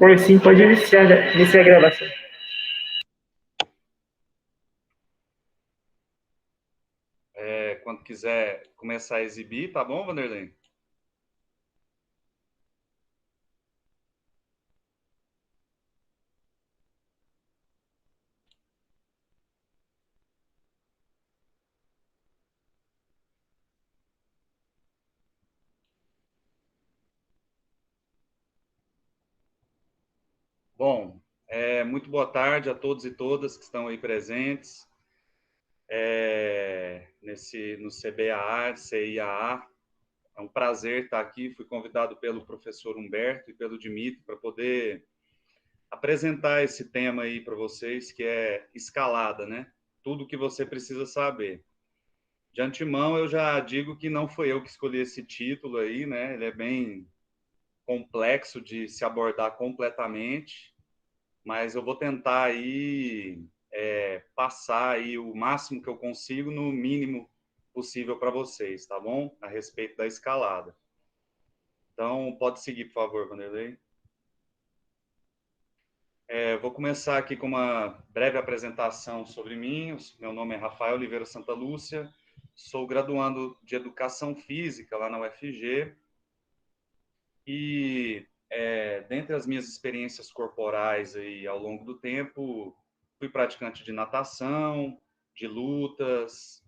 Oi, sim, pode iniciar a gravação. Quando quiser começar a exibir, tá bom, Vanderlei? Bom, muito boa tarde a todos e todas que estão aí presentes no CBAA, CIAA. É um prazer estar aqui. Fui convidado pelo professor Humberto e pelo Dimitri para poder apresentar esse tema aí para vocês, que é escalada, né? Tudo que você precisa saber. De antemão, eu já digo que não foi eu que escolhi esse título aí, né? Ele é bem complexo de se abordar completamente, mas eu vou tentar aí passar aí o máximo que eu consigo no mínimo possível para vocês, tá bom? A respeito da escalada. Então, pode seguir, por favor, Vanderlei. Vou começar aqui com uma breve apresentação sobre mim. Meu nome é Rafael Oliveira Santa Lúcia, sou graduando de Educação Física lá na UFG e dentre as minhas experiências corporais aí ao longo do tempo, fui praticante de natação, de lutas,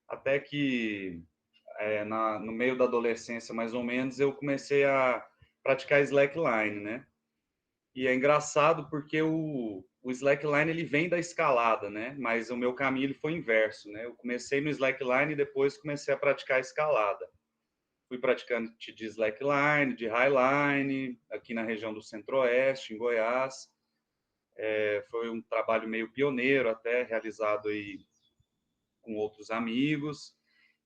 até que no meio da adolescência, mais ou menos, eu comecei a praticar slackline, né? E é engraçado porque o slackline ele vem da escalada, né? Mas o meu caminho ele foi inverso, né? Eu comecei no slackline e depois comecei a praticar a escalada. Fui praticante de slackline, de highline, aqui na região do Centro-Oeste, em Goiás. Foi um trabalho meio pioneiro, até realizado aí com outros amigos.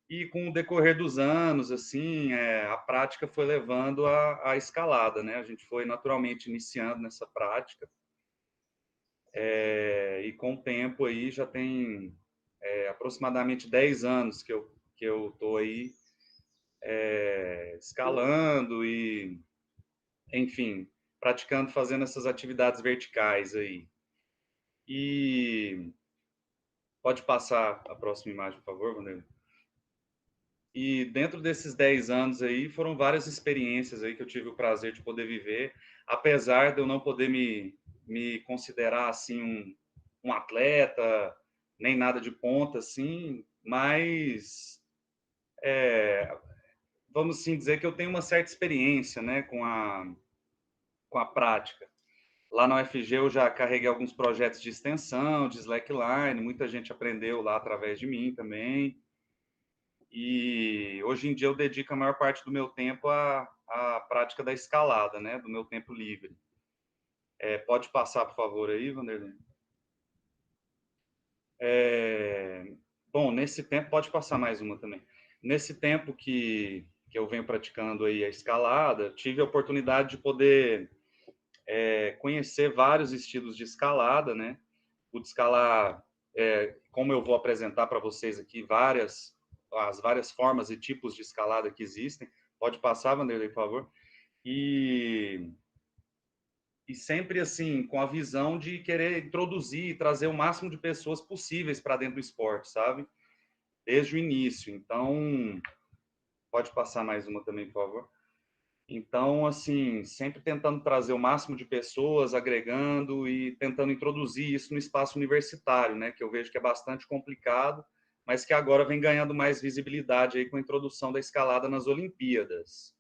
E com o decorrer dos anos, assim, a prática foi levando à escalada, né? A gente foi naturalmente iniciando nessa prática. E com o tempo aí já tem aproximadamente 10 anos que eu tô aí escalando e enfim, praticando, fazendo essas atividades verticais aí. E pode passar a próxima imagem, por favor, Vanderlei? E dentro desses 10 anos aí, foram várias experiências aí que eu tive o prazer de poder viver, apesar de eu não poder me considerar, assim, um atleta, nem nada de ponta, assim, mas vamos sim dizer que eu tenho uma certa experiência, né, com a prática. Lá na UFG eu já carreguei alguns projetos de extensão, de slackline, muita gente aprendeu lá através de mim também. E hoje em dia eu dedico a maior parte do meu tempo à prática da escalada, né, do meu tempo livre. Pode passar, por favor, aí, Vanderlei? É, Bom, nesse tempo, pode passar mais uma também. Nesse tempo que eu venho praticando aí a escalada, tive a oportunidade de poder conhecer vários estilos de escalada, né? Pude escalar, como eu vou apresentar para vocês aqui, as várias formas e tipos de escalada que existem. Pode passar, Vanderlei, por favor. E, e sempre assim, com a visão de querer introduzir e trazer o máximo de pessoas possíveis para dentro do esporte, sabe? Desde o início. Então, pode passar mais uma também, por favor. Então, assim, sempre tentando trazer o máximo de pessoas, agregando e tentando introduzir isso no espaço universitário, né? Que eu vejo que é bastante complicado, mas que agora vem ganhando mais visibilidade aí com a introdução da escalada nas Olimpíadas.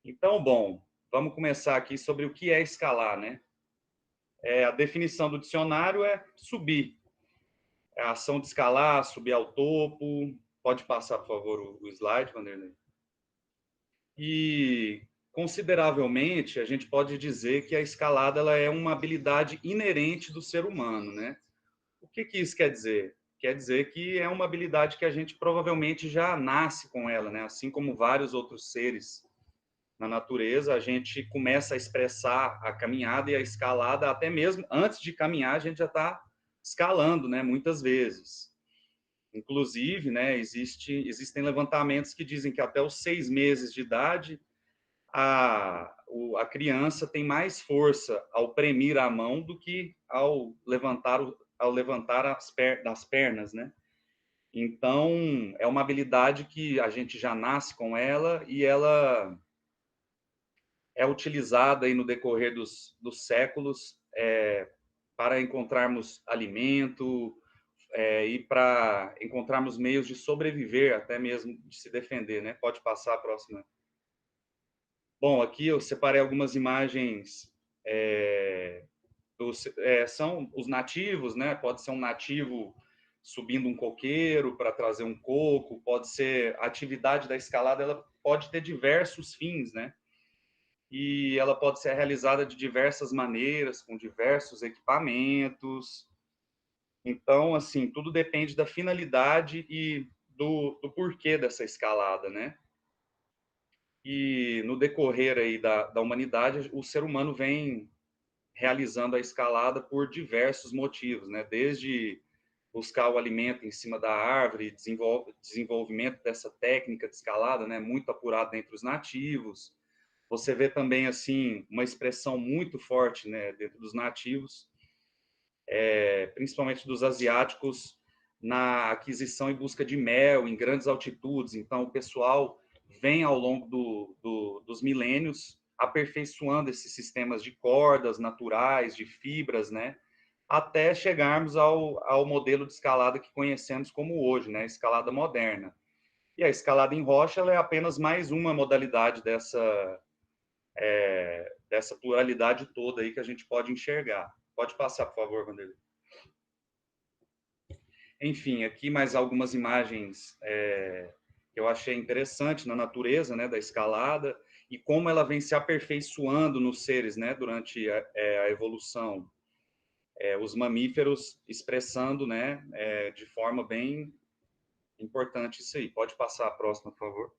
Então, bom, vamos começar aqui sobre o que é escalar, né? A definição do dicionário é subir. É a ação de escalar, subir ao topo. Pode passar, por favor, o slide, Vanderlei. E consideravelmente a gente pode dizer que a escalada ela é uma habilidade inerente do ser humano, né? O que isso quer dizer? Quer dizer que é uma habilidade que a gente provavelmente já nasce com ela, né? Assim como vários outros seres na natureza, a gente começa a expressar a caminhada e a escalada até mesmo antes de caminhar, a gente já está escalando, né? Muitas vezes. Inclusive, né? Existem levantamentos que dizem que até os 6 meses de idade a criança tem mais força ao premir a mão do que ao levantar, das pernas, né? Então, é uma habilidade que a gente já nasce com ela e ela é utilizada aí no decorrer dos séculos para encontrarmos alimento e para encontrarmos meios de sobreviver, até mesmo de se defender, né? Pode passar a próxima. Bom, aqui eu separei algumas imagens são os nativos, né? Pode ser um nativo subindo um coqueiro para trazer um coco, pode ser a atividade da escalada, ela pode ter diversos fins, né? E ela pode ser realizada de diversas maneiras, com diversos equipamentos. Então, assim, tudo depende da finalidade e do porquê dessa escalada, né? E no decorrer aí da humanidade, o ser humano vem realizando a escalada por diversos motivos, né? Desde buscar o alimento em cima da árvore, desenvolvimento dessa técnica de escalada, né? Muito apurada entre os nativos. Você vê também assim uma expressão muito forte, né? Dentro dos nativos, principalmente dos asiáticos, na aquisição e busca de mel em grandes altitudes. Então, o pessoal vem ao longo dos milênios aperfeiçoando esses sistemas de cordas naturais, de fibras, né? Até chegarmos ao modelo de escalada que conhecemos como hoje, né? Escalada moderna. E a escalada em rocha ela é apenas mais uma modalidade dessa pluralidade toda aí que a gente pode enxergar. Pode passar, por favor, Vanderlei. Enfim, aqui mais algumas imagens que eu achei interessante na natureza, né, da escalada e como ela vem se aperfeiçoando nos seres, né, durante a evolução. Os mamíferos expressando, né, de forma bem importante isso aí. Pode passar a próxima, por favor.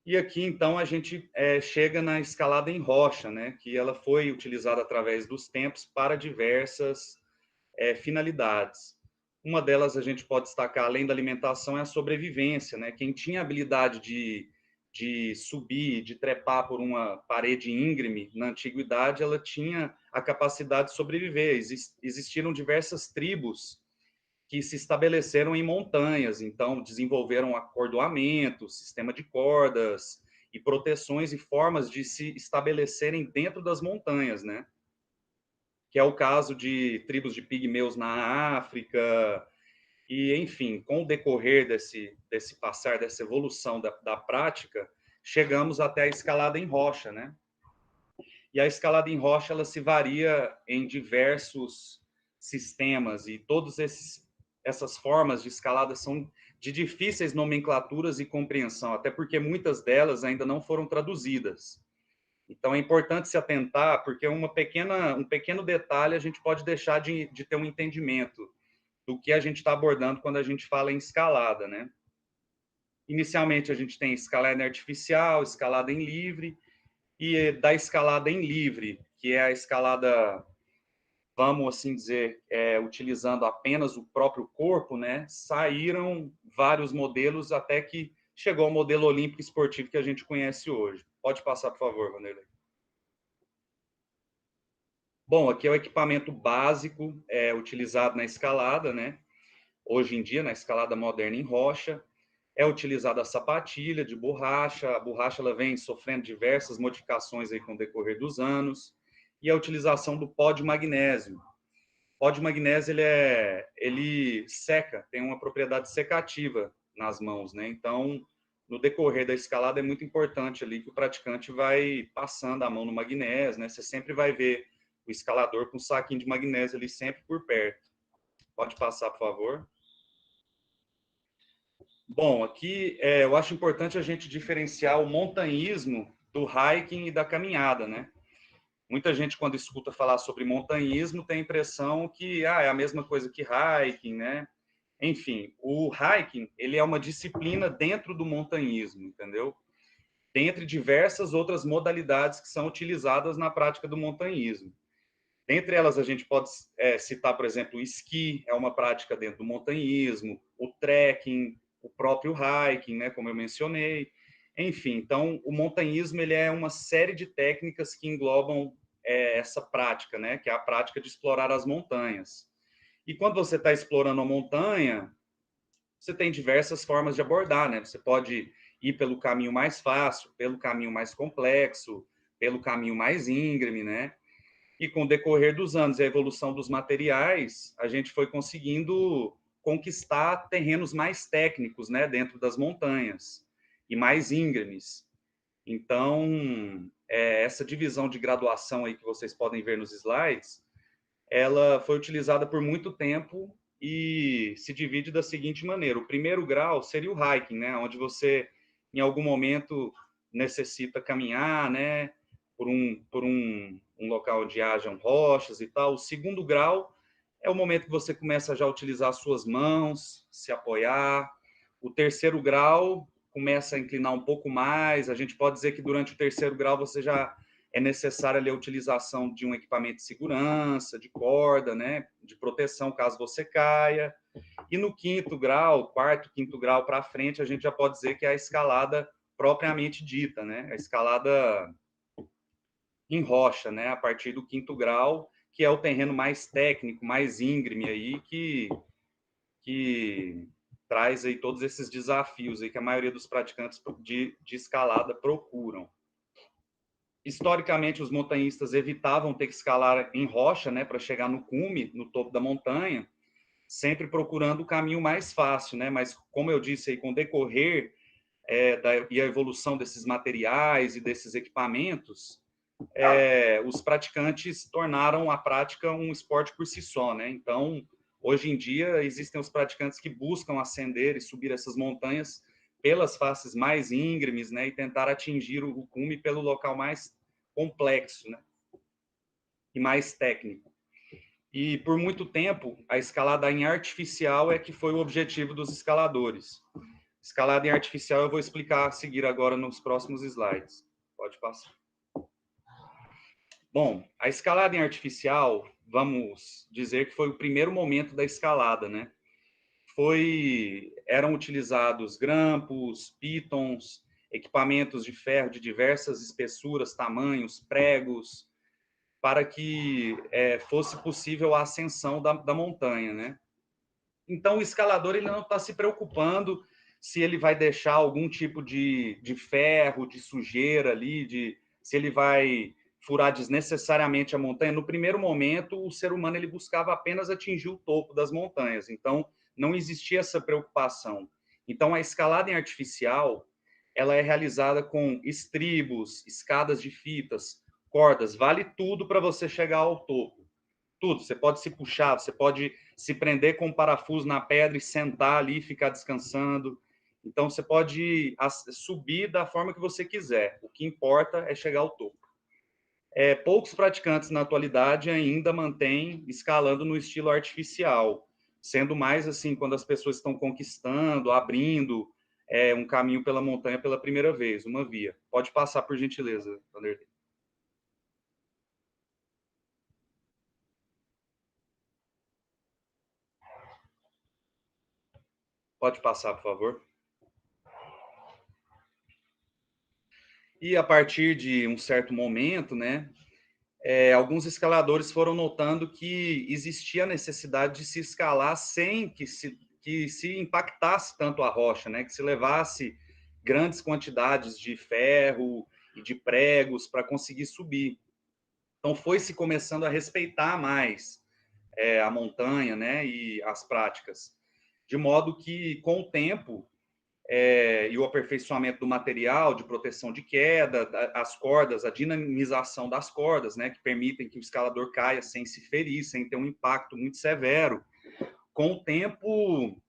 E aqui, então, a gente chega na escalada em rocha, né, que ela foi utilizada através dos tempos para diversas finalidades. Uma delas a gente pode destacar, além da alimentação, é a sobrevivência, né? Quem tinha habilidade de subir, de trepar por uma parede íngreme na antiguidade, ela tinha a capacidade de sobreviver. Existiram diversas tribos que se estabeleceram em montanhas, então desenvolveram acordoamento, sistema de cordas e proteções e formas de se estabelecerem dentro das montanhas, né? Que é o caso de tribos de pigmeus na África, e, enfim, com o decorrer desse passar, dessa evolução da prática, chegamos até a escalada em rocha, né? E a escalada em rocha, ela se varia em diversos sistemas, e todas essas formas de escalada são de difíceis nomenclaturas e compreensão, até porque muitas delas ainda não foram traduzidas. Então, é importante se atentar, porque um pequeno detalhe a gente pode deixar de ter um entendimento do que a gente está abordando quando a gente fala em escalada, né? Inicialmente, a gente tem escalada artificial, escalada em livre, e da escalada em livre, que é a escalada, vamos assim dizer, utilizando apenas o próprio corpo, né? Saíram vários modelos até que chegou ao modelo olímpico esportivo que a gente conhece hoje. Pode passar, por favor, Vanderlei. Bom, aqui é o equipamento básico utilizado na escalada, né? Hoje em dia, na escalada moderna em rocha, é utilizada a sapatilha de borracha. A borracha ela vem sofrendo diversas modificações aí com o decorrer dos anos, e a utilização do pó de magnésio. O pó de magnésio ele seca, tem uma propriedade secativa nas mãos, né? Então, no decorrer da escalada é muito importante ali que o praticante vai passando a mão no magnésio, né? Você sempre vai ver o escalador com um saquinho de magnésio ali sempre por perto. Pode passar, por favor. Bom, aqui eu acho importante a gente diferenciar o montanhismo do hiking e da caminhada, né? Muita gente, quando escuta falar sobre montanhismo, tem a impressão que é a mesma coisa que hiking, né? Enfim, o hiking, ele é uma disciplina dentro do montanhismo, entendeu? Dentre diversas outras modalidades que são utilizadas na prática do montanhismo. Dentre elas, a gente pode citar, por exemplo, o esqui, é uma prática dentro do montanhismo, o trekking, o próprio hiking, né, como eu mencionei. Enfim, então o montanhismo ele é uma série de técnicas que englobam essa prática, né? Que é a prática de explorar as montanhas. E quando você está explorando a montanha, você tem diversas formas de abordar, né? Você pode ir pelo caminho mais fácil, pelo caminho mais complexo, pelo caminho mais íngreme, né? E com o decorrer dos anos e a evolução dos materiais, a gente foi conseguindo conquistar terrenos mais técnicos, né, dentro das montanhas e mais íngremes. Então, essa divisão de graduação aí que vocês podem ver nos slides, ela foi utilizada por muito tempo e se divide da seguinte maneira: o primeiro grau seria o hiking, né, onde você em algum momento necessita caminhar, né, por um local onde hajam rochas e tal. O segundo grau é o momento que você começa já a utilizar as suas mãos, se apoiar. O terceiro grau começa a inclinar um pouco mais. A gente pode dizer que durante o terceiro grau você já é necessária ali a utilização de um equipamento de segurança, de corda, né, de proteção caso você caia. E no quinto grau, quarto, quinto grau para frente, a gente já pode dizer que é a escalada propriamente dita, né, a escalada em rocha, né, a partir do quinto grau, que é o terreno mais técnico, mais íngreme aí, que traz aí todos esses desafios aí que a maioria dos praticantes de escalada procuram. Historicamente, os montanhistas evitavam ter que escalar em rocha, né, para chegar no cume, no topo da montanha, sempre procurando o caminho mais fácil, né? Mas como eu disse aí, com o decorrer e a evolução desses materiais e desses equipamentos, os praticantes tornaram a prática um esporte por si só, né? Então, hoje em dia, existem os praticantes que buscam ascender e subir essas montanhas pelas faces mais íngremes, né? E tentar atingir o cume pelo local mais complexo, né? E mais técnico. E por muito tempo, a escalada em artificial é que foi o objetivo dos escaladores. Escalada em artificial eu vou explicar a seguir agora nos próximos slides. Pode passar. Bom, a escalada em artificial, vamos dizer que foi o primeiro momento da escalada, né? Eram utilizados grampos, pitons, equipamentos de ferro de diversas espessuras, tamanhos, pregos, para que fosse possível a ascensão da montanha, né? Então, o escalador ele não está se preocupando se ele vai deixar algum tipo de ferro, de sujeira ali, se ele vai furar desnecessariamente a montanha. No primeiro momento, o ser humano ele buscava apenas atingir o topo das montanhas. Então, não existia essa preocupação. Então, a escalada em artificial, ela é realizada com estribos, escadas de fitas, cordas, vale tudo para você chegar ao topo. Tudo. Você pode se puxar, você pode se prender com um parafuso na pedra e sentar ali e ficar descansando. Então, você pode subir da forma que você quiser. O que importa é chegar ao topo. Poucos praticantes na atualidade ainda mantêm escalando no estilo artificial, sendo mais assim quando as pessoas estão conquistando, abrindo um caminho pela montanha pela primeira vez, uma via. Pode passar, por gentileza, Vanderlei. Pode passar, por favor. E a partir de um certo momento, né, alguns escaladores foram notando que existia a necessidade de se escalar sem que se impactasse tanto a rocha, né, que se levasse grandes quantidades de ferro e de pregos para conseguir subir. Então foi se começando a respeitar mais a montanha, né, e as práticas, de modo que com o tempo e o aperfeiçoamento do material de proteção de queda, as cordas, a dinamização das cordas, né, que permitem que o escalador caia sem se ferir, sem ter um impacto muito severo. Com o tempo,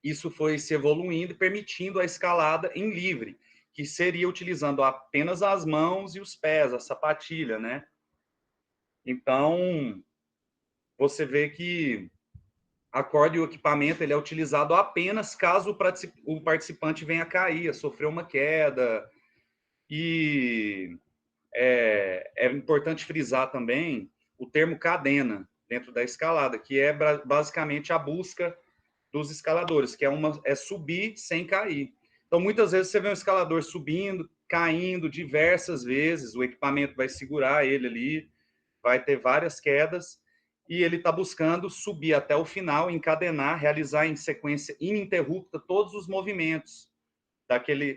isso foi se evoluindo e permitindo a escalada em livre, que seria utilizando apenas as mãos e os pés, a sapatilha, né? Então, você vê que a corda e o equipamento ele é utilizado apenas caso o participante venha a cair, a sofrer uma queda. E é importante frisar também o termo cadena dentro da escalada, que é basicamente a busca dos escaladores, que é subir sem cair. Então, muitas vezes você vê um escalador subindo, caindo diversas vezes, o equipamento vai segurar ele ali, vai ter várias quedas, e ele está buscando subir até o final, encadenar, realizar em sequência ininterrupta todos os movimentos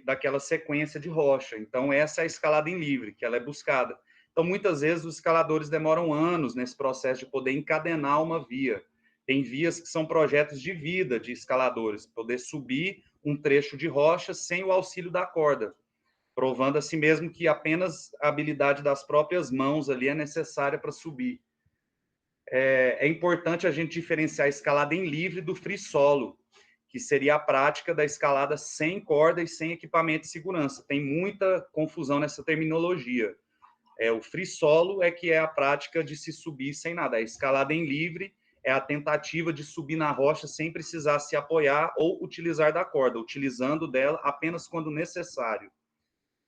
daquela sequência de rocha. Então, essa é a escalada em livre, que ela é buscada. Então, muitas vezes, os escaladores demoram anos nesse processo de poder encadenar uma via. Tem vias que são projetos de vida de escaladores, poder subir um trecho de rocha sem o auxílio da corda, provando a si mesmo que apenas a habilidade das próprias mãos ali é necessária para subir. É importante a gente diferenciar a escalada em livre do free solo, que seria a prática da escalada sem corda e sem equipamento de segurança. Tem muita confusão nessa terminologia. O free solo é que é a prática de se subir sem nada. A escalada em livre é a tentativa de subir na rocha sem precisar se apoiar ou utilizar da corda, utilizando dela apenas quando necessário.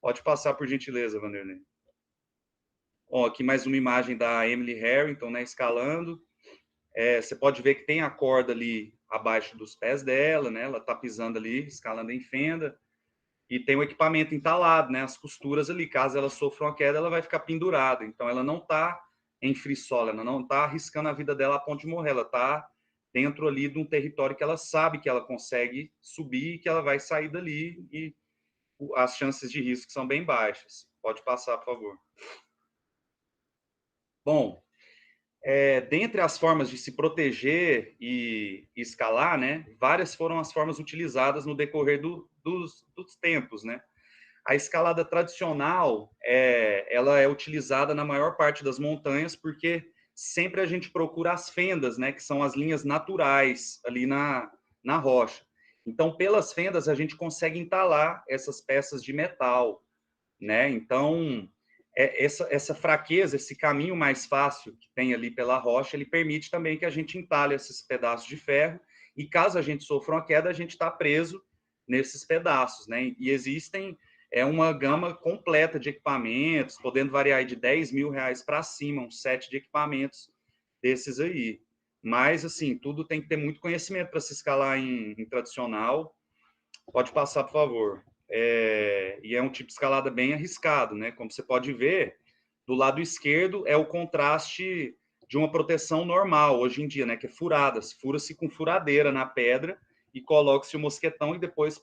Pode passar, por gentileza, Vanderlei. Ó, aqui mais uma imagem da Emily Harrington, né, escalando. Você pode ver que tem a corda ali abaixo dos pés dela, né? Ela está pisando ali, escalando em fenda. E tem o equipamento entalado, né? As costuras ali, caso ela sofra uma queda, ela vai ficar pendurada. Então, ela não está em free solo, ela não está arriscando a vida dela a ponto de morrer. Ela está dentro ali de um território que ela sabe que ela consegue subir e que ela vai sair dali e as chances de risco são bem baixas. Pode passar, por favor. Bom, dentre as formas de se proteger e escalar, né, várias foram as formas utilizadas no decorrer dos tempos, né? A escalada tradicional, ela é utilizada na maior parte das montanhas porque sempre a gente procura as fendas, né, que são as linhas naturais ali na rocha. Então, pelas fendas, a gente consegue entalar essas peças de metal, né? Então, essa fraqueza, esse caminho mais fácil que tem ali pela rocha, ele permite também que a gente entale esses pedaços de ferro e caso a gente sofra uma queda, a gente está preso nesses pedaços, né? E existem uma gama completa de equipamentos, podendo variar de R$ 10.000 para cima, um set de equipamentos desses aí. Mas, assim, tudo tem que ter muito conhecimento para se escalar em tradicional. Pode passar, por favor. E é um tipo de escalada bem arriscado, né? Como você pode ver, do lado esquerdo é o contraste de uma proteção normal hoje em dia, né? Que é furadas. Fura-se com furadeira na pedra e coloca-se o mosquetão e depois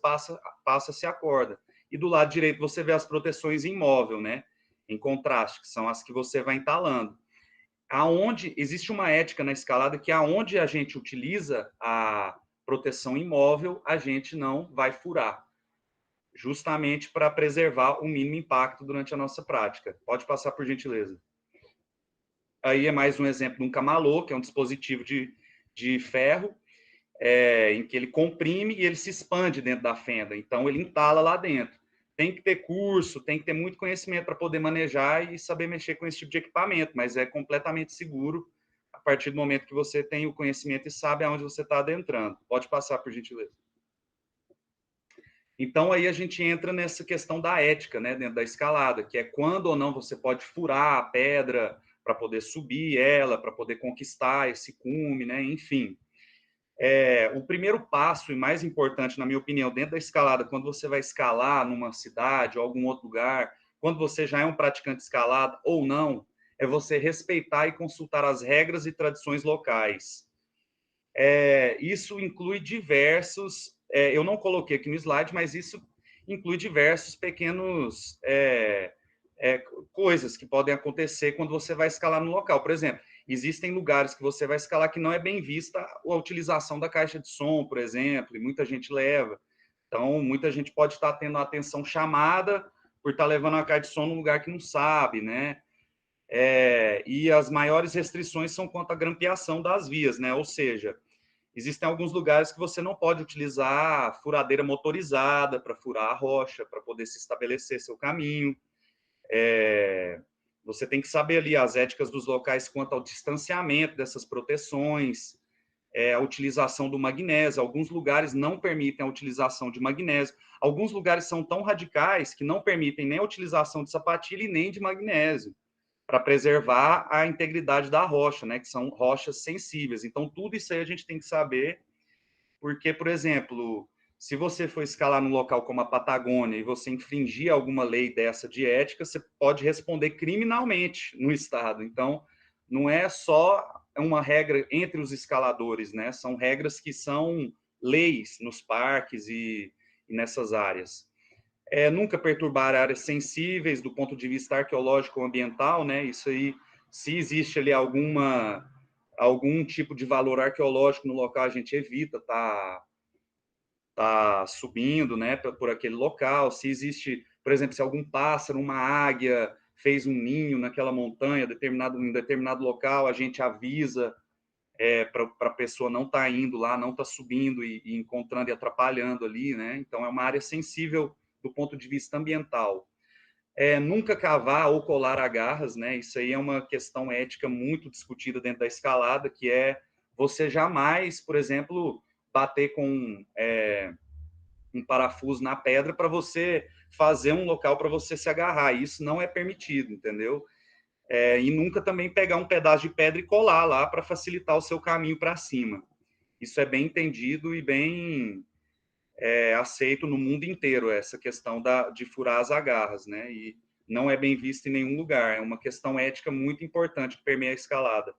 passa-se a corda. E do lado direito você vê as proteções em móvel, né? Em contraste, que são as que você vai entalando. Aonde existe uma ética na escalada que aonde a gente utiliza a proteção imóvel, a gente não vai furar, justamente para preservar o mínimo impacto durante a nossa prática. Pode passar, por gentileza. Aí é mais um exemplo de um camalô, que é um dispositivo de ferro, em que ele comprime e ele se expande dentro da fenda. Então, ele entala lá dentro. Tem que ter curso, tem que ter muito conhecimento para poder manejar e saber mexer com esse tipo de equipamento, mas é completamente seguro a partir do momento que você tem o conhecimento e sabe aonde você está adentrando. Pode passar, por gentileza. Então, aí a gente entra nessa questão da ética, né, dentro da escalada, que é quando ou não você pode furar a pedra para poder subir ela, para poder conquistar esse cume, né, enfim. O primeiro passo e mais importante, na minha opinião, dentro da escalada, quando você vai escalar numa cidade ou algum outro lugar, quando você já é um praticante de escalada ou não, é você respeitar e consultar as regras e tradições locais. Isso inclui diversos, eu não coloquei aqui no slide, mas isso inclui diversos pequenos coisas que podem acontecer quando você vai escalar no local. Por exemplo, existem lugares que você vai escalar que não é bem vista a utilização da caixa de som, por exemplo, e muita gente leva. Então, muita gente pode estar tendo a atenção chamada por estar levando a caixa de som num lugar que não sabe, né? E as maiores restrições são quanto à grampeação das vias, né? Ou seja, existem alguns lugares que você não pode utilizar furadeira motorizada para furar a rocha, para poder se estabelecer seu caminho. Você tem que saber ali as éticas dos locais quanto ao distanciamento dessas proteções, a utilização do magnésio. Alguns lugares não permitem a utilização de magnésio. Alguns lugares são tão radicais que não permitem nem a utilização de sapatilha e nem de magnésio, para preservar a integridade da rocha, né, que são rochas sensíveis. Então, tudo isso aí a gente tem que saber, porque, por exemplo, Se você for escalar num local como a Patagônia e você infringir alguma lei dessa de ética, você pode responder criminalmente no estado. Então, não é só uma regra entre os escaladores, né? São regras que são leis nos parques e nessas áreas. Nunca perturbar áreas sensíveis do ponto de vista arqueológico ou ambiental, né? Isso aí, se existe ali algum tipo de valor arqueológico no local, a gente evita tá subindo, né, por aquele local. Se existe, por exemplo, se algum pássaro, uma águia fez um ninho naquela montanha, em determinado local, a gente avisa para a pessoa não estar indo lá, não estar subindo e encontrando e atrapalhando ali, né? Então é uma área sensível do ponto de vista ambiental. Nunca cavar ou colar agarras, né? Isso aí é uma questão ética muito discutida dentro da escalada, que é você jamais, por exemplo, bater com um parafuso na pedra para você fazer um local para você se agarrar. Isso não é permitido, entendeu? E nunca também pegar um pedaço de pedra e colar lá para facilitar o seu caminho para cima. Isso é bem entendido e bem aceito no mundo inteiro, essa questão de furar as agarras, né? E não é bem visto em nenhum lugar. É uma questão ética muito importante que permeia a escalada.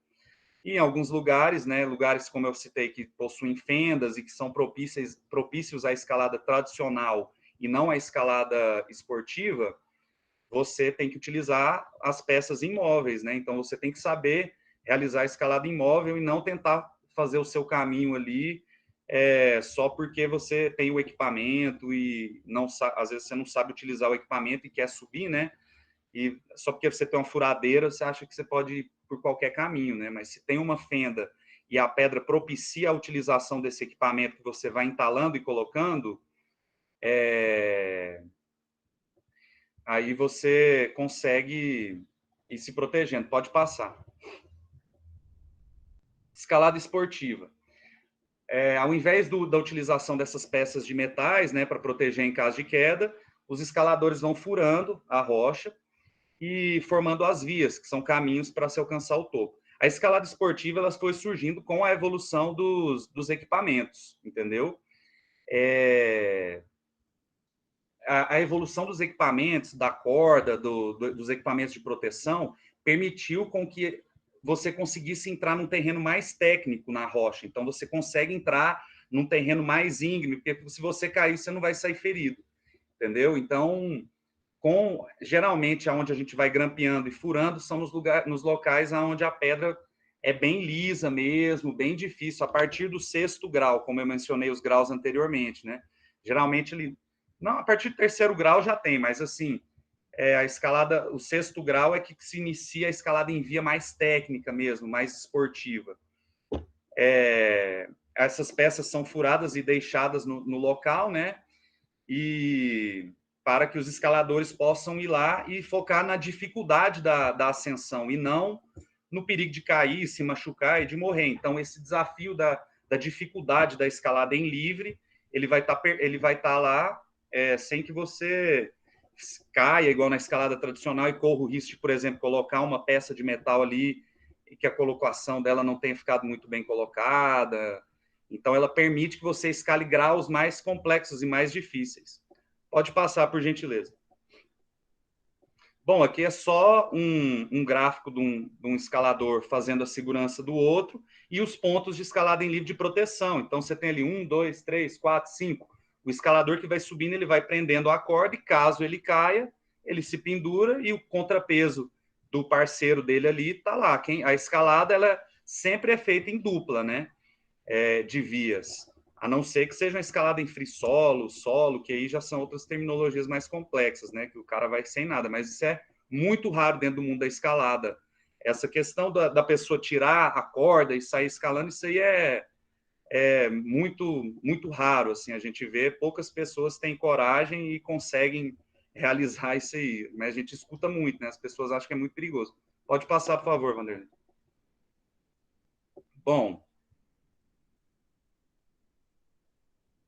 E em alguns lugares, né, lugares como eu citei, que possuem fendas e que são propícios à escalada tradicional e não à escalada esportiva, você tem que utilizar as peças imóveis, né? Então você tem que saber realizar a escalada imóvel e não tentar fazer o seu caminho ali só porque você tem o equipamento e não às vezes você não sabe utilizar o equipamento e quer subir, né? E só porque você tem uma furadeira, você acha que você pode ir por qualquer caminho, né? Mas se tem uma fenda e a pedra propicia a utilização desse equipamento que você vai entalando e colocando, aí você consegue ir se protegendo. Pode passar. Escalada esportiva. Ao invés da utilização dessas peças de metais, né, para proteger em caso de queda, os escaladores vão furando a rocha e formando as vias, que são caminhos para se alcançar o topo. A escalada esportiva ela foi surgindo com a evolução dos equipamentos, entendeu? A evolução dos equipamentos, da corda, dos equipamentos de proteção, permitiu com que você conseguisse entrar num terreno mais técnico na rocha. Então, você consegue entrar num terreno mais íngreme, porque se você cair, você não vai sair ferido, entendeu? Então, geralmente aonde a gente vai grampeando e furando são nos locais onde a pedra é bem lisa mesmo, bem difícil, a partir do 6º grau, como eu mencionei os graus anteriormente, né? Geralmente ele não, a partir do 3º grau já tem, mas assim, a escalada, o 6º grau é que se inicia a escalada em via mais técnica mesmo, mais esportiva. Essas peças são furadas e deixadas no local, né? E para que os escaladores possam ir lá e focar na dificuldade da ascensão e não no perigo de cair, se machucar e de morrer. Então, esse desafio da dificuldade da escalada em livre, ele vai tá lá sem que você caia, igual na escalada tradicional, e corra o risco de, por exemplo, colocar uma peça de metal ali e que a colocação dela não tenha ficado muito bem colocada. Então, ela permite que você escale graus mais complexos e mais difíceis. Pode passar, por gentileza. Bom, aqui é só um gráfico de um escalador fazendo a segurança do outro e os pontos de escalada em livre de proteção. Então, você tem ali 1, 2, 3, 4, 5. O escalador que vai subindo, ele vai prendendo a corda e caso ele caia, ele se pendura e o contrapeso do parceiro dele ali está lá. A escalada, ela sempre é feita em dupla, né? De vias, a não ser que seja uma escalada em free solo, que aí já são outras terminologias mais complexas, né? Que o cara vai sem nada, mas isso é muito raro dentro do mundo da escalada. Essa questão da pessoa tirar a corda e sair escalando, isso aí é muito, muito raro, assim, a gente vê, poucas pessoas têm coragem e conseguem realizar isso aí, mas a gente escuta muito, né? As pessoas acham que é muito perigoso. Pode passar, por favor, Vanderlei. Bom,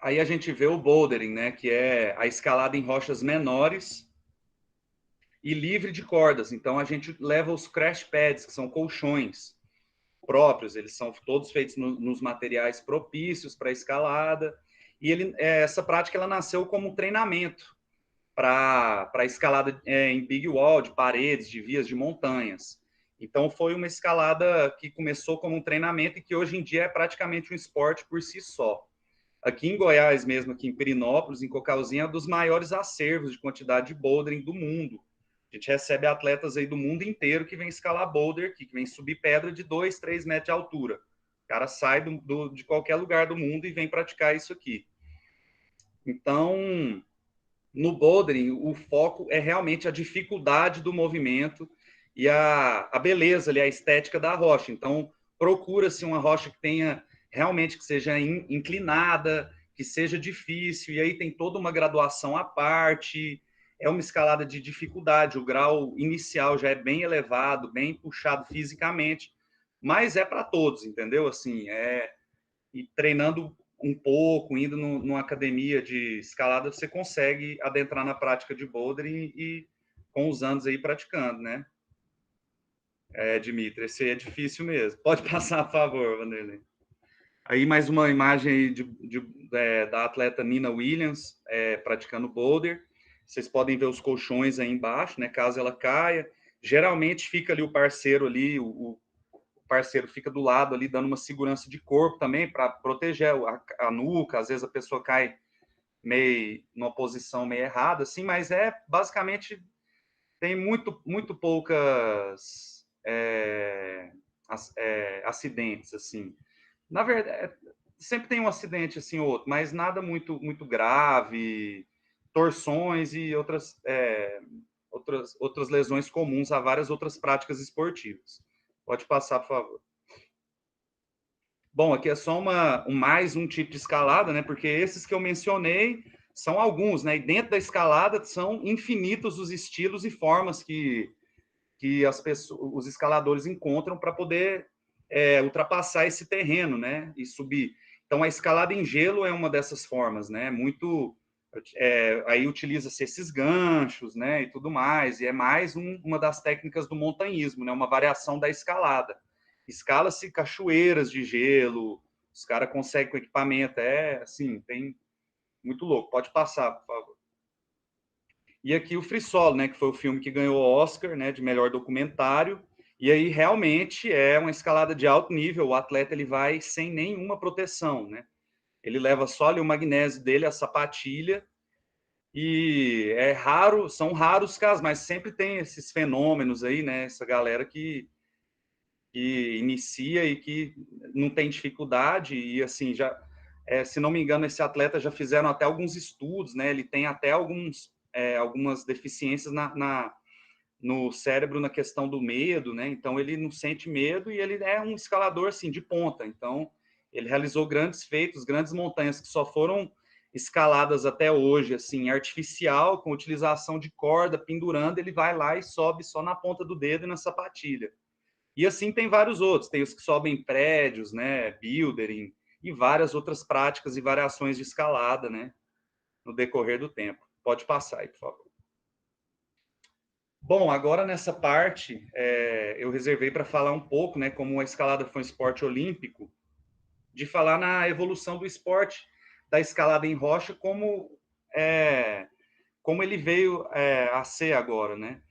aí a gente vê o bouldering, né, que é a escalada em rochas menores e livre de cordas. Então a gente leva os crash pads, que são colchões próprios, eles são todos feitos nos materiais propícios para escalada e essa prática ela nasceu como um treinamento para escalada em big wall, de paredes, de vias, de montanhas. Então, foi uma escalada que começou como um treinamento e que hoje em dia é praticamente um esporte por si só. Aqui em Goiás mesmo, aqui em Pirinópolis, em Cocalzinho, é um dos maiores acervos de quantidade de bouldering do mundo. A gente recebe atletas aí do mundo inteiro que vem escalar boulder aqui, que vem subir pedra de 2, 3 metros de altura. O cara sai de qualquer lugar do mundo e vem praticar isso aqui. Então, no bouldering, o foco é realmente a dificuldade do movimento e a beleza, ali, a estética da rocha. Então, procura-se uma rocha que tenha realmente que seja inclinada, que seja difícil, e aí tem toda uma graduação à parte, é uma escalada de dificuldade, o grau inicial já é bem elevado, bem puxado fisicamente, mas é para todos, entendeu? Assim, e treinando um pouco, indo numa academia de escalada, você consegue adentrar na prática de bouldering e com os anos aí praticando, né? Dimitri, esse aí é difícil mesmo. Pode passar, por favor, Vanderlei. Aí mais uma imagem aí da atleta Nina Williams praticando boulder. Vocês podem ver os colchões aí embaixo, né? Caso ela caia. Geralmente fica ali o parceiro ali, o parceiro fica do lado ali, dando uma segurança de corpo também, para proteger a nuca. Às vezes a pessoa cai meio numa posição meio errada, assim, mas basicamente tem muito poucas acidentes, assim. Na verdade, sempre tem um acidente assim ou outro, mas nada muito grave, torções e outras lesões comuns a várias outras práticas esportivas. Pode passar, por favor. Bom, aqui é só mais um tipo de escalada, né? Porque esses que eu mencionei são alguns, né? E dentro da escalada são infinitos os estilos e formas que os escaladores encontram para poder ultrapassar esse terreno, né? E subir. Então, a escalada em gelo é uma dessas formas, né? Aí utiliza-se esses ganchos, né? E tudo mais. E é mais uma das técnicas do montanhismo, né? Uma variação da escalada. Escala-se cachoeiras de gelo, os caras conseguem com equipamento, assim, tem muito louco. Pode passar, por favor. E aqui o Free Solo, né, que foi o filme que ganhou o Oscar, né, de melhor documentário. E aí realmente é uma escalada de alto nível. O atleta ele vai sem nenhuma proteção, né? Ele leva só ali o magnésio dele, a sapatilha. E são raros casos, mas sempre tem esses fenômenos aí, né? Essa galera que inicia e que não tem dificuldade e assim se não me engano esse atleta já fizeram até alguns estudos, né? Ele tem até algumas deficiências no cérebro na questão do medo, né? Então ele não sente medo e ele é um escalador assim de ponta. Então ele realizou grandes feitos, grandes montanhas que só foram escaladas até hoje assim artificial com utilização de corda pendurando, ele vai lá e sobe só na ponta do dedo e na sapatilha. E assim tem vários outros, tem os que sobem prédios, né, buildering, e várias outras práticas e variações de escalada, né, no decorrer do tempo. Pode passar aí, por favor. Bom, agora nessa parte, eu reservei para falar um pouco, né, como a escalada foi um esporte olímpico, de falar na evolução do esporte da escalada em rocha, como ele veio a ser agora, né.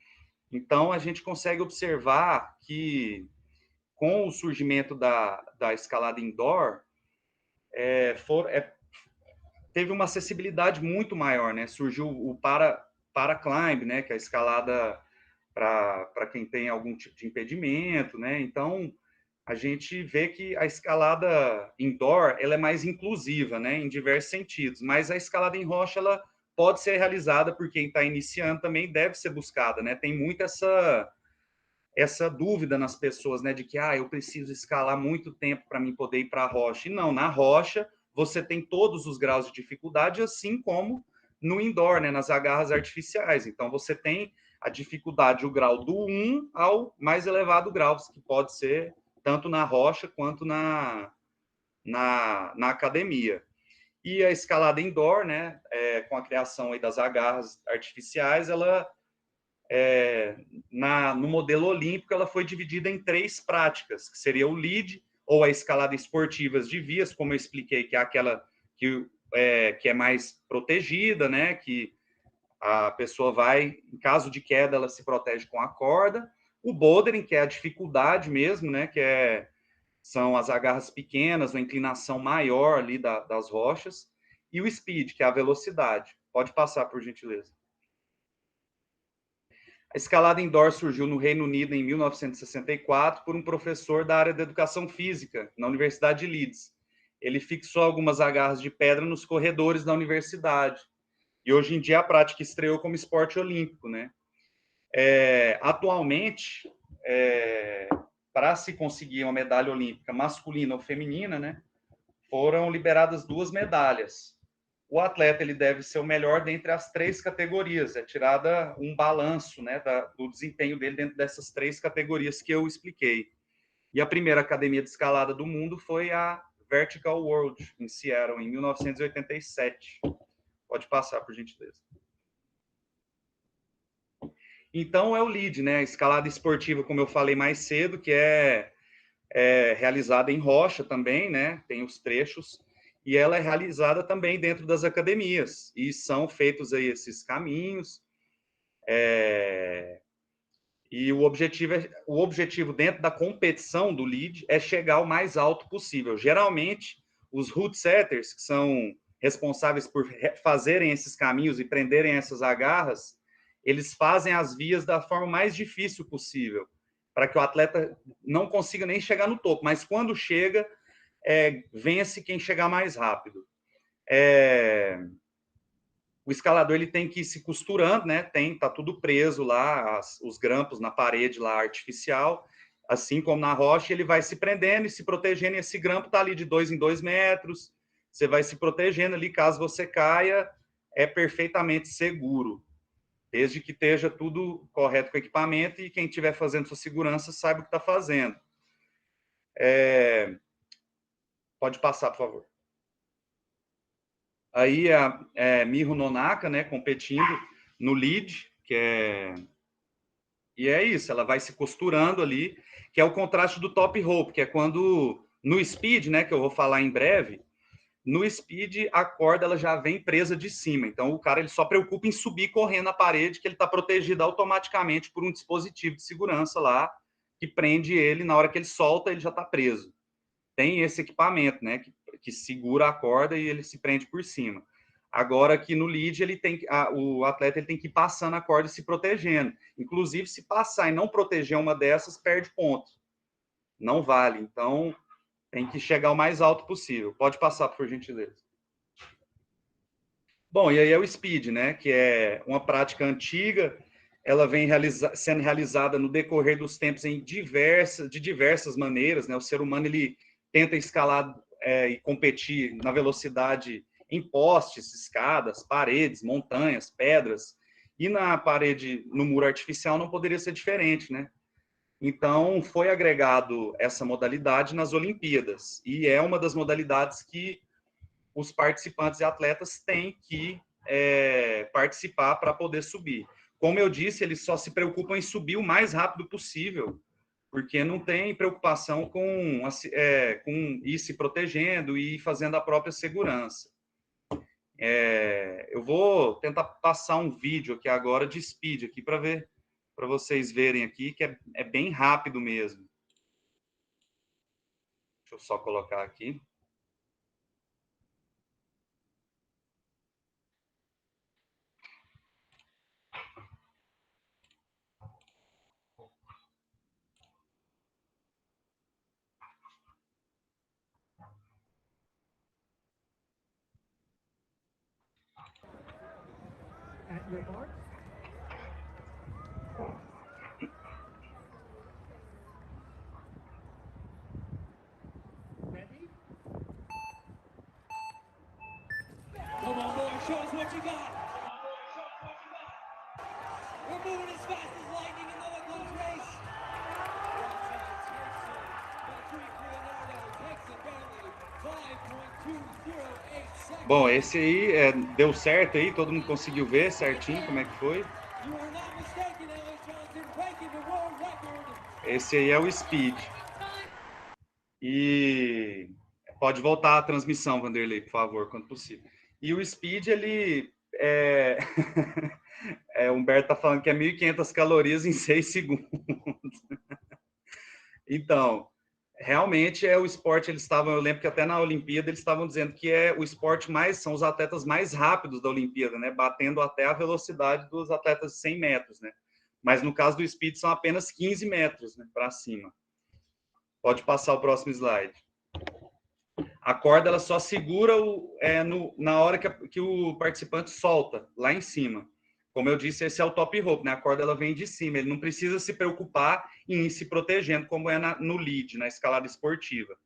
Então, a gente consegue observar que com o surgimento da escalada indoor, teve uma acessibilidade muito maior, né? Surgiu o para-climb, né? Que é a escalada para quem tem algum tipo de impedimento, né? Então, a gente vê que a escalada indoor ela é mais inclusiva, né? Em diversos sentidos, mas a escalada em rocha ela pode ser realizada por quem está iniciando também deve ser buscada, né? Tem muito essa dúvida nas pessoas, né, de que eu preciso escalar muito tempo para mim poder ir para a rocha. E não, na rocha você tem todos os graus de dificuldade, assim como no indoor, né, nas agarras artificiais. Então você tem a dificuldade, o grau do 1 ao mais elevado grau, que pode ser tanto na rocha quanto na academia. E a escalada indoor, né, com a criação aí das agarras artificiais, ela no modelo olímpico, ela foi dividida em 3 práticas, que seria o lead, ou a escalada esportivas de vias, como eu expliquei, que é aquela que que é mais protegida, né? Que a pessoa vai, em caso de queda, ela se protege com a corda. O bouldering, que é a dificuldade mesmo, né? São as agarras pequenas, uma inclinação maior ali das rochas. E o speed, que é a velocidade. Pode passar, por gentileza. A escalada indoor surgiu no Reino Unido em 1964 por um professor da área da educação física, na Universidade de Leeds. Ele fixou algumas agarras de pedra nos corredores da universidade. E hoje em dia a prática estreou como esporte olímpico, né? Atualmente, para se conseguir uma medalha olímpica masculina ou feminina, né, foram liberadas 2 medalhas. O atleta ele deve ser o melhor dentre as 3 categorias. É tirada um balanço, né, do desempenho dele dentro dessas 3 categorias que eu expliquei. E a primeira academia de escalada do mundo foi a Vertical World, em Seattle, em 1987. Pode passar, por gentileza. Então, é o lead, né? A escalada esportiva, como eu falei mais cedo, que é realizada em rocha também, né? Tem os trechos. E ela é realizada também dentro das academias. E são feitos aí esses caminhos. E o objetivo dentro da competição do lead é chegar o mais alto possível. Geralmente, os route setters, que são responsáveis por fazerem esses caminhos e prenderem essas agarras, eles fazem as vias da forma mais difícil possível, para que o atleta não consiga nem chegar no topo, mas quando chega, vence quem chegar mais rápido. O escalador ele tem que ir se costurando, né? Tá tudo preso lá, os grampos na parede lá artificial, assim como na rocha, ele vai se prendendo e se protegendo, e esse grampo tá ali de 2 em 2 metros, você vai se protegendo ali, caso você caia, é perfeitamente seguro, desde que esteja tudo correto com o equipamento e quem estiver fazendo sua segurança saiba o que está fazendo. Pode passar, por favor. Aí a Miho Nonaka, né, competindo no lead, e é isso, ela vai se costurando ali, que é o contraste do top rope, que é quando no speed, né, que eu vou falar em breve, no speed a corda ela já vem presa de cima, então o cara ele só preocupa em subir correndo a parede, que ele está protegido automaticamente por um dispositivo de segurança lá, que prende ele, na hora que ele solta ele já está preso. Tem esse equipamento, né, que segura a corda e ele se prende por cima. Agora aqui no lead o atleta ele tem que ir passando a corda e se protegendo. Inclusive, se passar e não proteger uma dessas, perde ponto. Não vale. Então, tem que chegar o mais alto possível. Pode passar, por gentileza. Bom, e aí é o speed, né? Que é uma prática antiga. Ela vem sendo realizada no decorrer dos tempos de diversas maneiras, né? O ser humano ele tenta escalar e competir na velocidade em postes, escadas, paredes, montanhas, pedras. E na parede, no muro artificial, não poderia ser diferente, né? Então, foi agregado essa modalidade nas Olimpíadas. E é uma das modalidades que os participantes e atletas têm que participar para poder subir. Como eu disse, eles só se preocupam em subir o mais rápido possível, porque não tem preocupação com ir se protegendo e fazendo a própria segurança. Eu vou tentar passar um vídeo aqui agora de speed aqui para vocês verem aqui, que é bem rápido mesmo. Deixa eu só colocar aqui. At your mark. Ready? Come on, boy, show us what you got. We're moving as fast as lightning in the close race. Bom, esse aí deu certo aí, todo mundo conseguiu ver certinho como é que foi. Esse aí é o speed. E pode voltar a transmissão, Vanderlei, por favor, quando possível. E o speed, ele é... o Humberto está falando que é 1.500 calorias em 6 segundos. Então, realmente é o esporte, eles estavam, eu lembro que até na Olimpíada eles estavam dizendo que é o esporte mais, são os atletas mais rápidos da Olimpíada, né? Batendo até a velocidade dos atletas de 100 metros, né? Mas no caso do speed são apenas 15 metros, né, para cima. Pode passar o próximo slide. A corda ela só segura na hora que o participante solta, lá em cima. Como eu disse, esse é o top rope, né? A corda ela vem de cima, ele não precisa se preocupar em ir se protegendo, como é no lead, na escalada esportiva.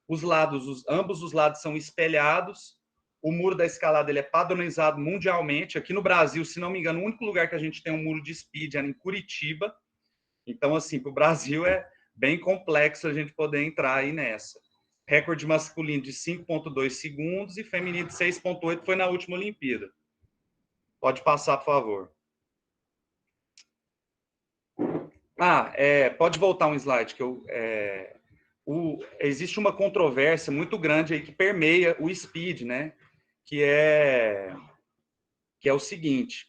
Os lados, ambos os lados são espelhados, o muro da escalada ele é padronizado mundialmente. Aqui no Brasil, se não me engano, o único lugar que a gente tem um muro de speed é em Curitiba. Então, assim, para o Brasil é bem complexo a gente poder entrar aí nessa. Recorde masculino de 5,2 segundos e feminino de 6,8 foi na última Olimpíada. Pode passar, por favor. Pode voltar um slide, que existe uma controvérsia muito grande aí que permeia o speed, né? Que é o seguinte: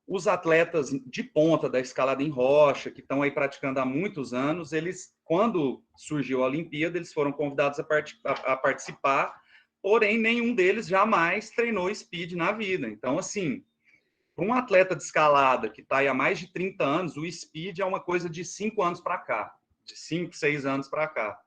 os atletas de ponta da escalada em rocha, que estão aí praticando há muitos anos, eles, quando surgiu a Olimpíada, eles foram convidados a participar, porém, nenhum deles jamais treinou speed na vida. Então, assim, para um atleta de escalada que está aí há mais de 30 anos, o speed é uma coisa de 5 anos para cá, de 5, 6 anos para cá.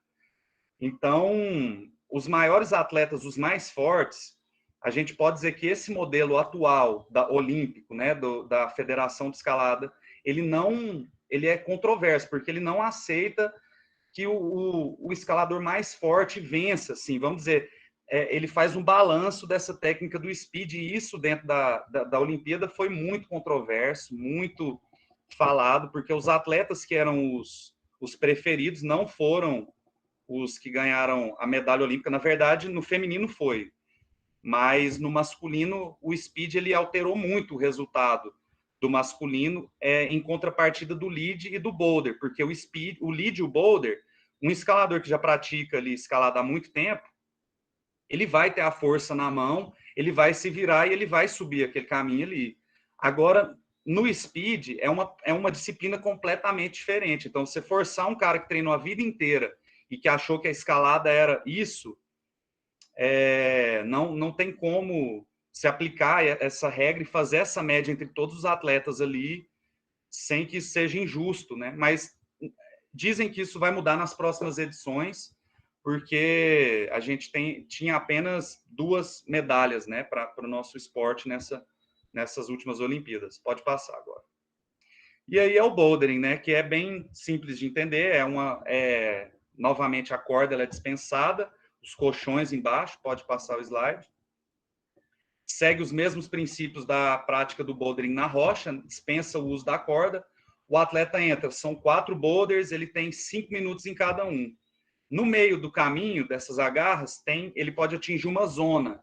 Então, os maiores atletas, os mais fortes, a gente pode dizer que esse modelo atual olímpico, né, da Federação de Escalada, ele é controverso, porque ele não aceita que o escalador mais forte vença, assim, vamos dizer, ele faz um balanço dessa técnica do speed, e isso dentro da Olimpíada foi muito controverso, muito falado, porque os atletas que eram os preferidos não foram os que ganharam a medalha olímpica. Na verdade, no feminino foi, mas no masculino o speed ele alterou muito o resultado do masculino, em contrapartida do lead e do boulder, porque o lead e o boulder, um escalador que já pratica ali escalada há muito tempo, ele vai ter a força na mão, ele vai se virar e ele vai subir aquele caminho ali. Agora, no speed, é uma disciplina completamente diferente. Então, você forçar um cara que treinou a vida inteira e que achou que a escalada era isso, não tem como se aplicar essa regra e fazer essa média entre todos os atletas ali sem que seja injusto, né? Mas dizem que isso vai mudar nas próximas edições, porque a gente tinha apenas 2 medalhas, né, para o nosso esporte nessas últimas Olimpíadas. Pode passar agora. E aí é o bouldering, né, que é bem simples de entender, novamente a corda ela é dispensada, os colchões embaixo, pode passar o slide. Segue os mesmos princípios da prática do bouldering na rocha, dispensa o uso da corda. O atleta entra, são 4 boulders, ele tem 5 minutos em cada um. No meio do caminho dessas agarras, ele pode atingir uma zona,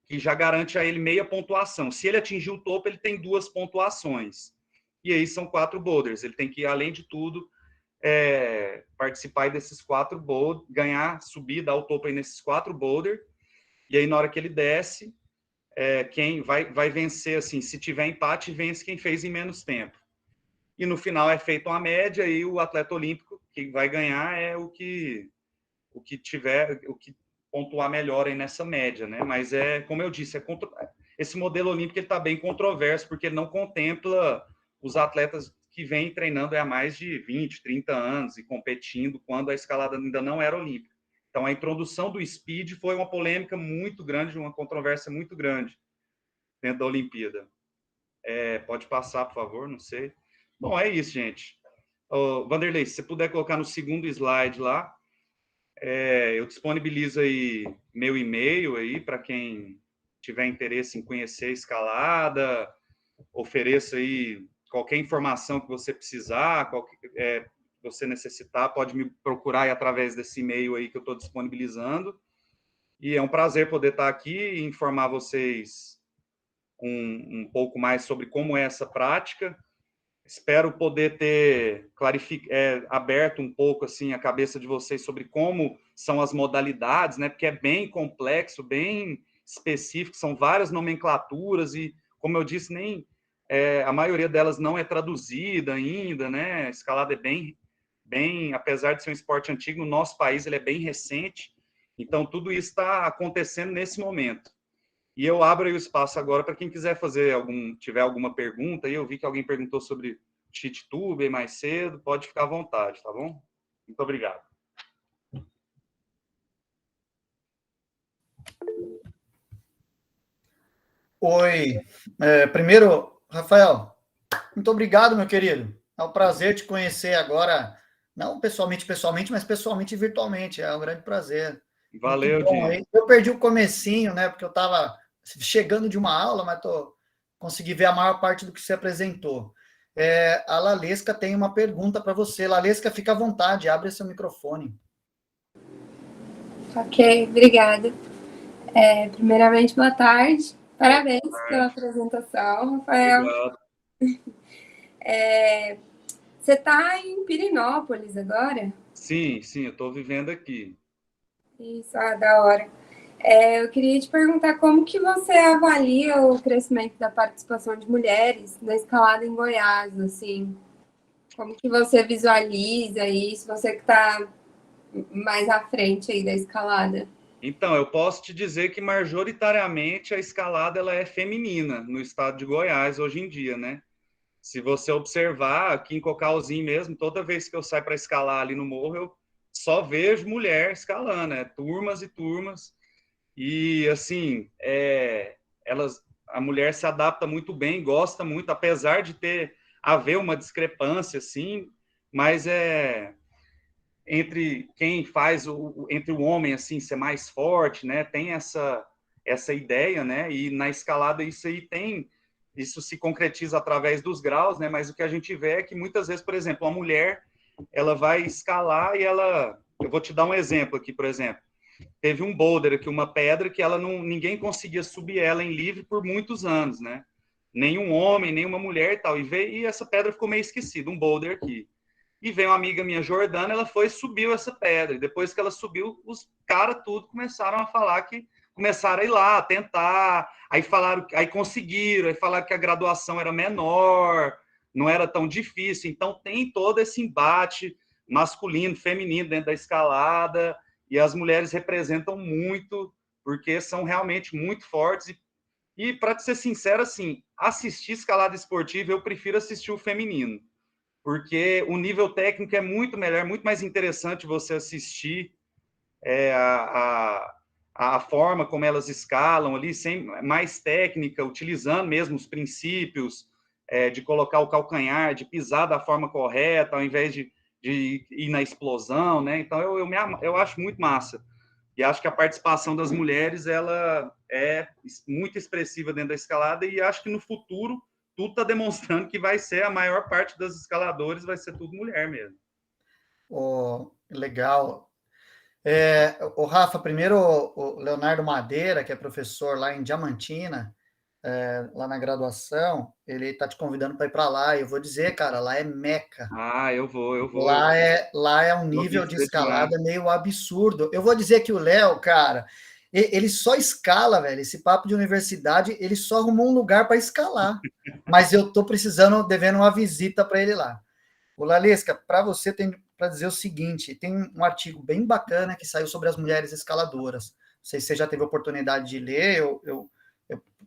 que já garante a ele meia pontuação. Se ele atingir o topo, ele tem 2 pontuações. E aí são 4 boulders. Ele tem que, além de tudo, participar desses 4 boulders, ganhar, subir, dar o topo aí nesses 4 boulders. E aí, na hora que ele desce, quem vai vencer, assim, se tiver empate, vence quem fez em menos tempo. E no final é feita uma média e o atleta olímpico que vai ganhar é o que pontuar melhor aí nessa média, né? Mas como eu disse, esse modelo olímpico ele está bem controverso, porque ele não contempla os atletas que vêm treinando há mais de 20, 30 anos e competindo quando a escalada ainda não era olímpica. Então, a introdução do speed foi uma polêmica muito grande, uma controvérsia muito grande dentro da Olimpíada. Pode passar, por favor, não sei. Bom, é isso, gente. Vanderlei, se você puder colocar no segundo slide lá, eu disponibilizo aí meu e-mail aí para quem tiver interesse em conhecer a escalada, ofereço aí qualquer informação que você precisar, que você necessitar, pode me procurar aí através desse e-mail aí que eu estou disponibilizando. E é um prazer poder estar aqui e informar vocês um pouco mais sobre como é essa prática. Espero poder ter aberto um pouco assim a cabeça de vocês sobre como são as modalidades, né? Porque é bem complexo, bem específicos, são várias nomenclaturas e, como eu disse, nem a maioria delas não é traduzida ainda, né? A escalada é bem, apesar de ser um esporte antigo, no nosso país ele é bem recente, então tudo isso está acontecendo nesse momento. E eu abro aí o espaço agora para quem quiser tiver alguma pergunta, e eu vi que alguém perguntou sobre cheat tube mais cedo, pode ficar à vontade, tá bom? Muito obrigado. Oi. Primeiro, Rafael, muito obrigado, meu querido. É um prazer te conhecer agora, não pessoalmente, mas pessoalmente e virtualmente. É um grande prazer. Muito Valeu, bom. Dinho. Eu perdi o comecinho, né? Porque eu estava chegando de uma aula, mas consegui ver a maior parte do que você apresentou. A Lalesca tem uma pergunta para você. Lalesca, fica à vontade, abre seu microfone. Ok, obrigada. Primeiramente, boa tarde. Parabéns pela apresentação, Rafael. Obrigado. Você está em Pirenópolis agora? Sim, eu estou vivendo aqui. Isso, da hora. Eu queria te perguntar como que você avalia o crescimento da participação de mulheres na escalada em Goiás, assim? Como que você visualiza isso? Você que está mais à frente aí da escalada. Então, eu posso te dizer que majoritariamente a escalada ela é feminina no estado de Goiás hoje em dia, né? Se você observar aqui em Cocalzinho mesmo, toda vez que eu saio para escalar ali no morro, eu só vejo mulher escalando, turmas e turmas. E assim, a mulher se adapta muito bem, gosta muito, apesar de haver uma discrepância, assim, mas entre quem faz entre o homem assim ser mais forte, né? Tem essa ideia, né? E na escalada isso se concretiza através dos graus, né? Mas o que a gente vê é que muitas vezes, por exemplo, a mulher ela vai escalar e eu vou te dar um exemplo aqui, por exemplo. Teve um boulder aqui, uma pedra que ninguém conseguia subir ela em livre por muitos anos, né? Nenhum homem, nenhuma mulher e tal. E essa pedra ficou meio esquecida, um boulder aqui. E veio uma amiga minha, Jordana, ela foi e subiu essa pedra. E depois que ela subiu, os caras tudo começaram a falar que começaram a ir lá, a tentar. Aí conseguiram, aí falaram que a graduação era menor, não era tão difícil. Então tem todo esse embate masculino, feminino dentro da escalada, e as mulheres representam muito, porque são realmente muito fortes. E para ser sincero, assim, assistir escalada esportiva, eu prefiro assistir o feminino porque o nível técnico é muito melhor, muito mais interessante você assistir a forma como elas escalam ali, sem mais técnica, utilizando mesmo os princípios de colocar o calcanhar, de pisar da forma correta, ao invés de ir na explosão, né? Então, eu acho muito massa. E acho que a participação das mulheres ela é muito expressiva dentro da escalada e acho que no futuro tudo está demonstrando que vai ser a maior parte dos escaladores vai ser tudo mulher mesmo. Legal. O Rafa, primeiro o Leonardo Madeira, que é professor lá em Diamantina, lá na graduação, ele está te convidando para ir para lá. E eu vou dizer, cara, lá é meca. Eu vou. Lá é um nível de escalada meio absurdo. Eu vou dizer que o Léo, cara, ele só escala, velho. Esse papo de universidade, ele só arrumou um lugar para escalar. Mas eu tô devendo uma visita para ele lá. O Lalesca, para você tem para dizer o seguinte, tem um artigo bem bacana que saiu sobre as mulheres escaladoras. Não sei se você já teve a oportunidade de ler,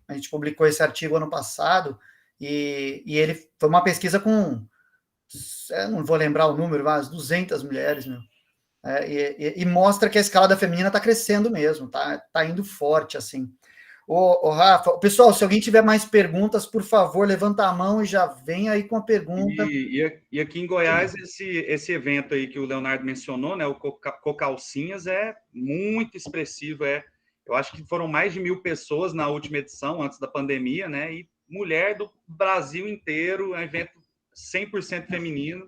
a gente publicou esse artigo ano passado, e ele foi uma pesquisa com, não vou lembrar o número, mas 200 mulheres, meu. E mostra que a escalada feminina está crescendo mesmo, tá indo forte, assim. Rafa, pessoal, se alguém tiver mais perguntas, por favor, levanta a mão e já vem aí com a pergunta. E aqui em Goiás, esse evento aí que o Leonardo mencionou, né, o Cocalcinhas, é muito expressivo. Eu acho que foram mais de 1.000 pessoas na última edição, antes da pandemia, né? E mulher do Brasil inteiro, é um evento 100% feminino.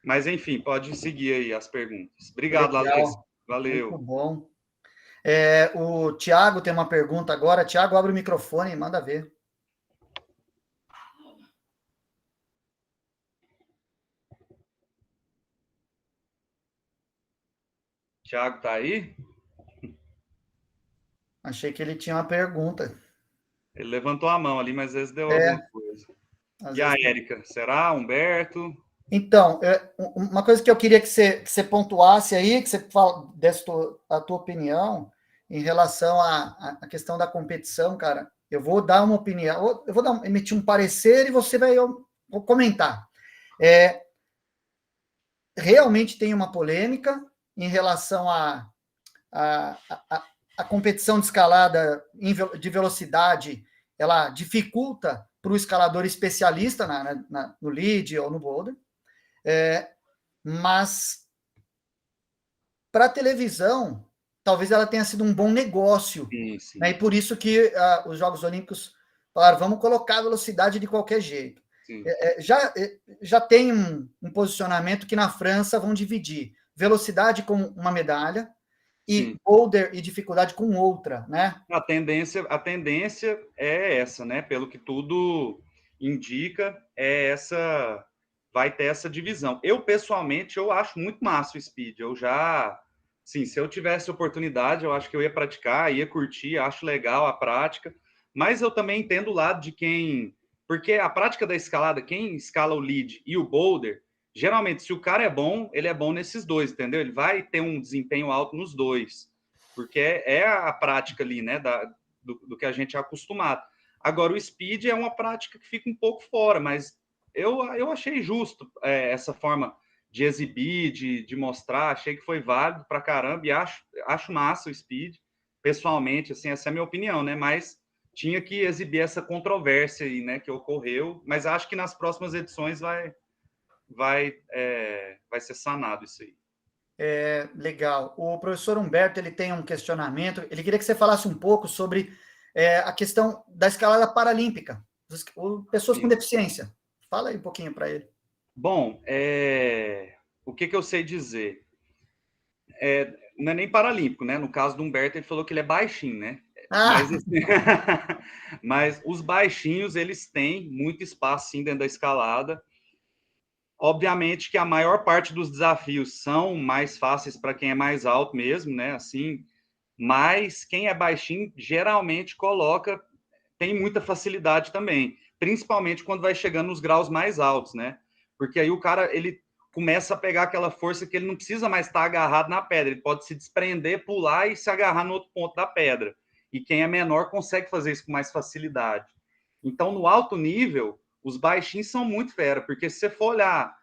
Mas, enfim, pode seguir aí as perguntas. Obrigado, Lalesca. Valeu. Muito bom. O Tiago tem uma pergunta agora. Tiago, abre o microfone e manda ver. Tiago, tá aí? Achei que ele tinha uma pergunta. Ele levantou a mão ali, mas às vezes deu É, alguma coisa. às E a vezes. Érica, será? Humberto? Então, uma coisa que eu queria que você pontuasse aí, que você desse a tua opinião em relação à questão da competição, cara. Eu vou dar uma opinião, eu vou emitir um parecer e você vai vou comentar. Realmente tem uma polêmica em relação à competição de escalada de velocidade, ela dificulta para o escalador especialista no lead ou no boulder. Mas para a televisão, talvez ela tenha sido um bom negócio. Sim, sim. Né? E por isso que os Jogos Olímpicos falaram, vamos colocar a velocidade de qualquer jeito. Já tem um posicionamento que na França vão dividir velocidade com uma medalha e boulder e dificuldade com outra, né? A tendência é essa, né? Pelo que tudo indica, vai ter essa divisão. Eu, pessoalmente, eu acho muito massa o speed. Sim, se eu tivesse oportunidade, eu acho que eu ia praticar, ia curtir, acho legal a prática, mas eu também entendo o lado de quem... Porque a prática da escalada, quem escala o lead e o boulder, geralmente, se o cara é bom, ele é bom nesses dois, entendeu? Ele vai ter um desempenho alto nos dois, porque é a prática ali, né, do que a gente é acostumado. Agora, o speed é uma prática que fica um pouco fora, mas eu achei justo essa forma de exibir, de mostrar, achei que foi válido pra caramba, e acho massa o speed, pessoalmente, assim, essa é a minha opinião, né, mas tinha que exibir essa controvérsia aí, né, que ocorreu, mas acho que nas próximas edições vai ser sanado isso aí. Legal. O professor Humberto, ele tem um questionamento, ele queria que você falasse um pouco sobre a questão da escalada paralímpica, pessoas com deficiência. Fala aí um pouquinho para ele. Bom, o que eu sei dizer? Não é nem paralímpico, né? No caso do Humberto, ele falou que ele é baixinho, né? Mas, mas os baixinhos, eles têm muito espaço, sim, dentro da escalada. Obviamente que a maior parte dos desafios são mais fáceis para quem é mais alto mesmo, né? Assim, mas quem é baixinho geralmente tem muita facilidade também, principalmente quando vai chegando nos graus mais altos, né? Porque aí o cara, ele começa a pegar aquela força que ele não precisa mais estar agarrado na pedra, ele pode se desprender, pular e se agarrar no outro ponto da pedra. E quem é menor consegue fazer isso com mais facilidade. Então, no alto nível, os baixinhos são muito fera, porque se você for olhar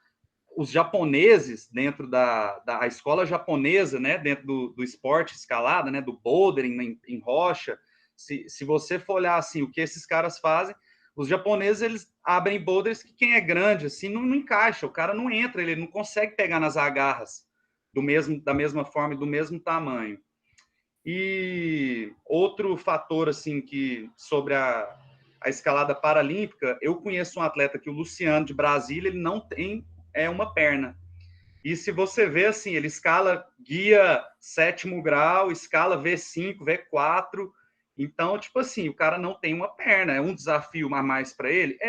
os japoneses dentro da escola japonesa, né, dentro do esporte escalada, né, do bouldering em rocha, se você for olhar assim, o que esses caras fazem, os japoneses, eles abrem boulders que quem é grande, assim, não encaixa, o cara não entra, ele não consegue pegar nas agarras da mesma forma e do mesmo tamanho. E outro fator, assim, sobre a escalada paralímpica, eu conheço um atleta que o Luciano, de Brasília, ele não tem uma perna. E se você vê, assim, ele escala guia 7º grau, escala V5, V4. Então, tipo assim, o cara não tem uma perna. É um desafio a mais para ele?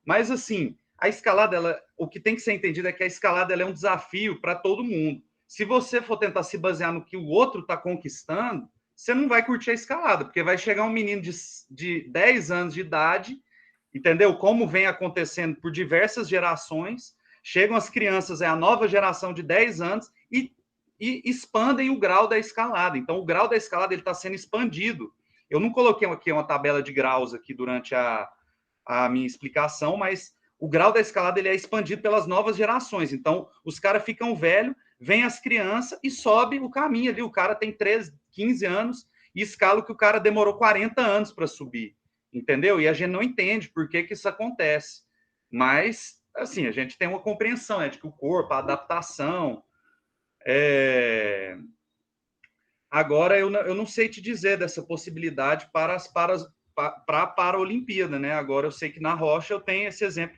Mas, assim, a escalada, o que tem que ser entendido é que a escalada é um desafio para todo mundo. Se você for tentar se basear no que o outro está conquistando, você não vai curtir a escalada, porque vai chegar um menino de 10 anos de idade, entendeu? Como vem acontecendo por diversas gerações, chegam as crianças, a nova geração de 10 anos, e expandem o grau da escalada. Então, o grau da escalada está sendo expandido. Eu não coloquei aqui uma tabela de graus aqui durante a minha explicação, mas o grau da escalada ele é expandido pelas novas gerações. Então, os caras ficam velhos, vem as crianças e sobe o caminho ali. O cara tem 13, 15 anos e escala o que o cara demorou 40 anos para subir. Entendeu? E a gente não entende por que isso acontece. Mas, assim, a gente tem uma compreensão, né, de que o corpo, a adaptação... Agora, eu não sei te dizer dessa possibilidade para a Paralimpíada, né? Agora, eu sei que na rocha eu tenho esse exemplo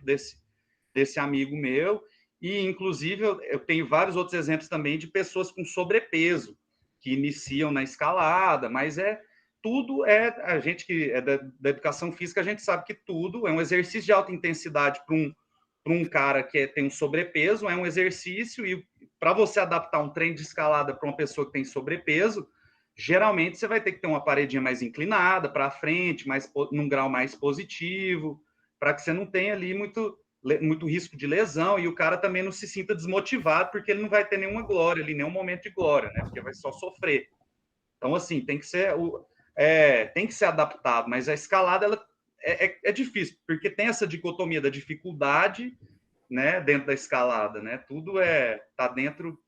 desse amigo meu, e, inclusive, eu tenho vários outros exemplos também de pessoas com sobrepeso que iniciam na escalada, mas a gente que é da educação física, a gente sabe que tudo é um exercício de alta intensidade para um cara que tem um sobrepeso, é um exercício, e para você adaptar um treino de escalada para uma pessoa que tem sobrepeso, geralmente você vai ter que ter uma paredinha mais inclinada para frente, num grau mais positivo, para que você não tenha ali muito risco de lesão e o cara também não se sinta desmotivado, porque ele não vai ter nenhuma glória ali, nenhum momento de glória, né? Porque vai só sofrer. Então, assim, tem que ser adaptado, mas a escalada ela é difícil, porque tem essa dicotomia da dificuldade, né, dentro da escalada, né? Tá dentro,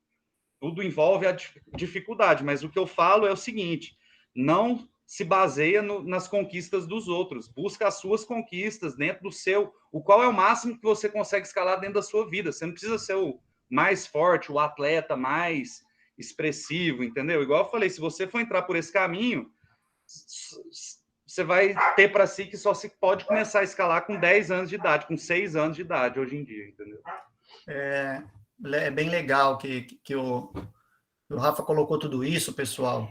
tudo envolve a dificuldade, mas o que eu falo é o seguinte: não se baseia nas conquistas dos outros, busca as suas conquistas dentro do seu, qual é o máximo que você consegue escalar dentro da sua vida. Você não precisa ser o mais forte, o atleta mais expressivo, entendeu? Igual eu falei, se você for entrar por esse caminho, você vai ter para si que só se pode começar a escalar com 10 anos de idade, com 6 anos de idade hoje em dia, entendeu? É bem legal que o Rafa colocou tudo isso, pessoal.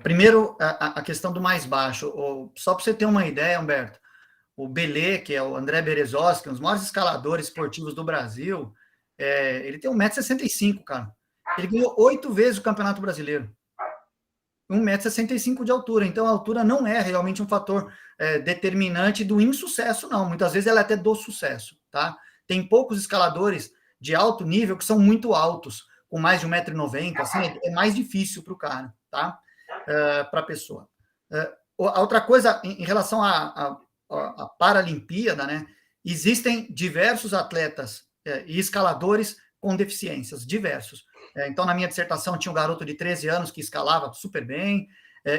Primeiro, a questão do mais baixo. Só para você ter uma ideia, Humberto, o Belê, que é o André Berezowski, um dos maiores escaladores esportivos do Brasil, ele tem 1,65 m, cara. Ele ganhou 8 vezes o Campeonato Brasileiro. 1,65 m de altura. Então, a altura não é realmente um fator determinante do insucesso, não. Muitas vezes ela é até do sucesso, tá? Tem poucos escaladores de alto nível que são muito altos, com mais de 1,90 m, assim, é mais difícil para o cara, tá? Para a pessoa. A outra coisa, em relação à Paralimpíada, né? Existem diversos atletas e escaladores com deficiências, diversos. Então, na minha dissertação, tinha um garoto de 13 anos que escalava super bem.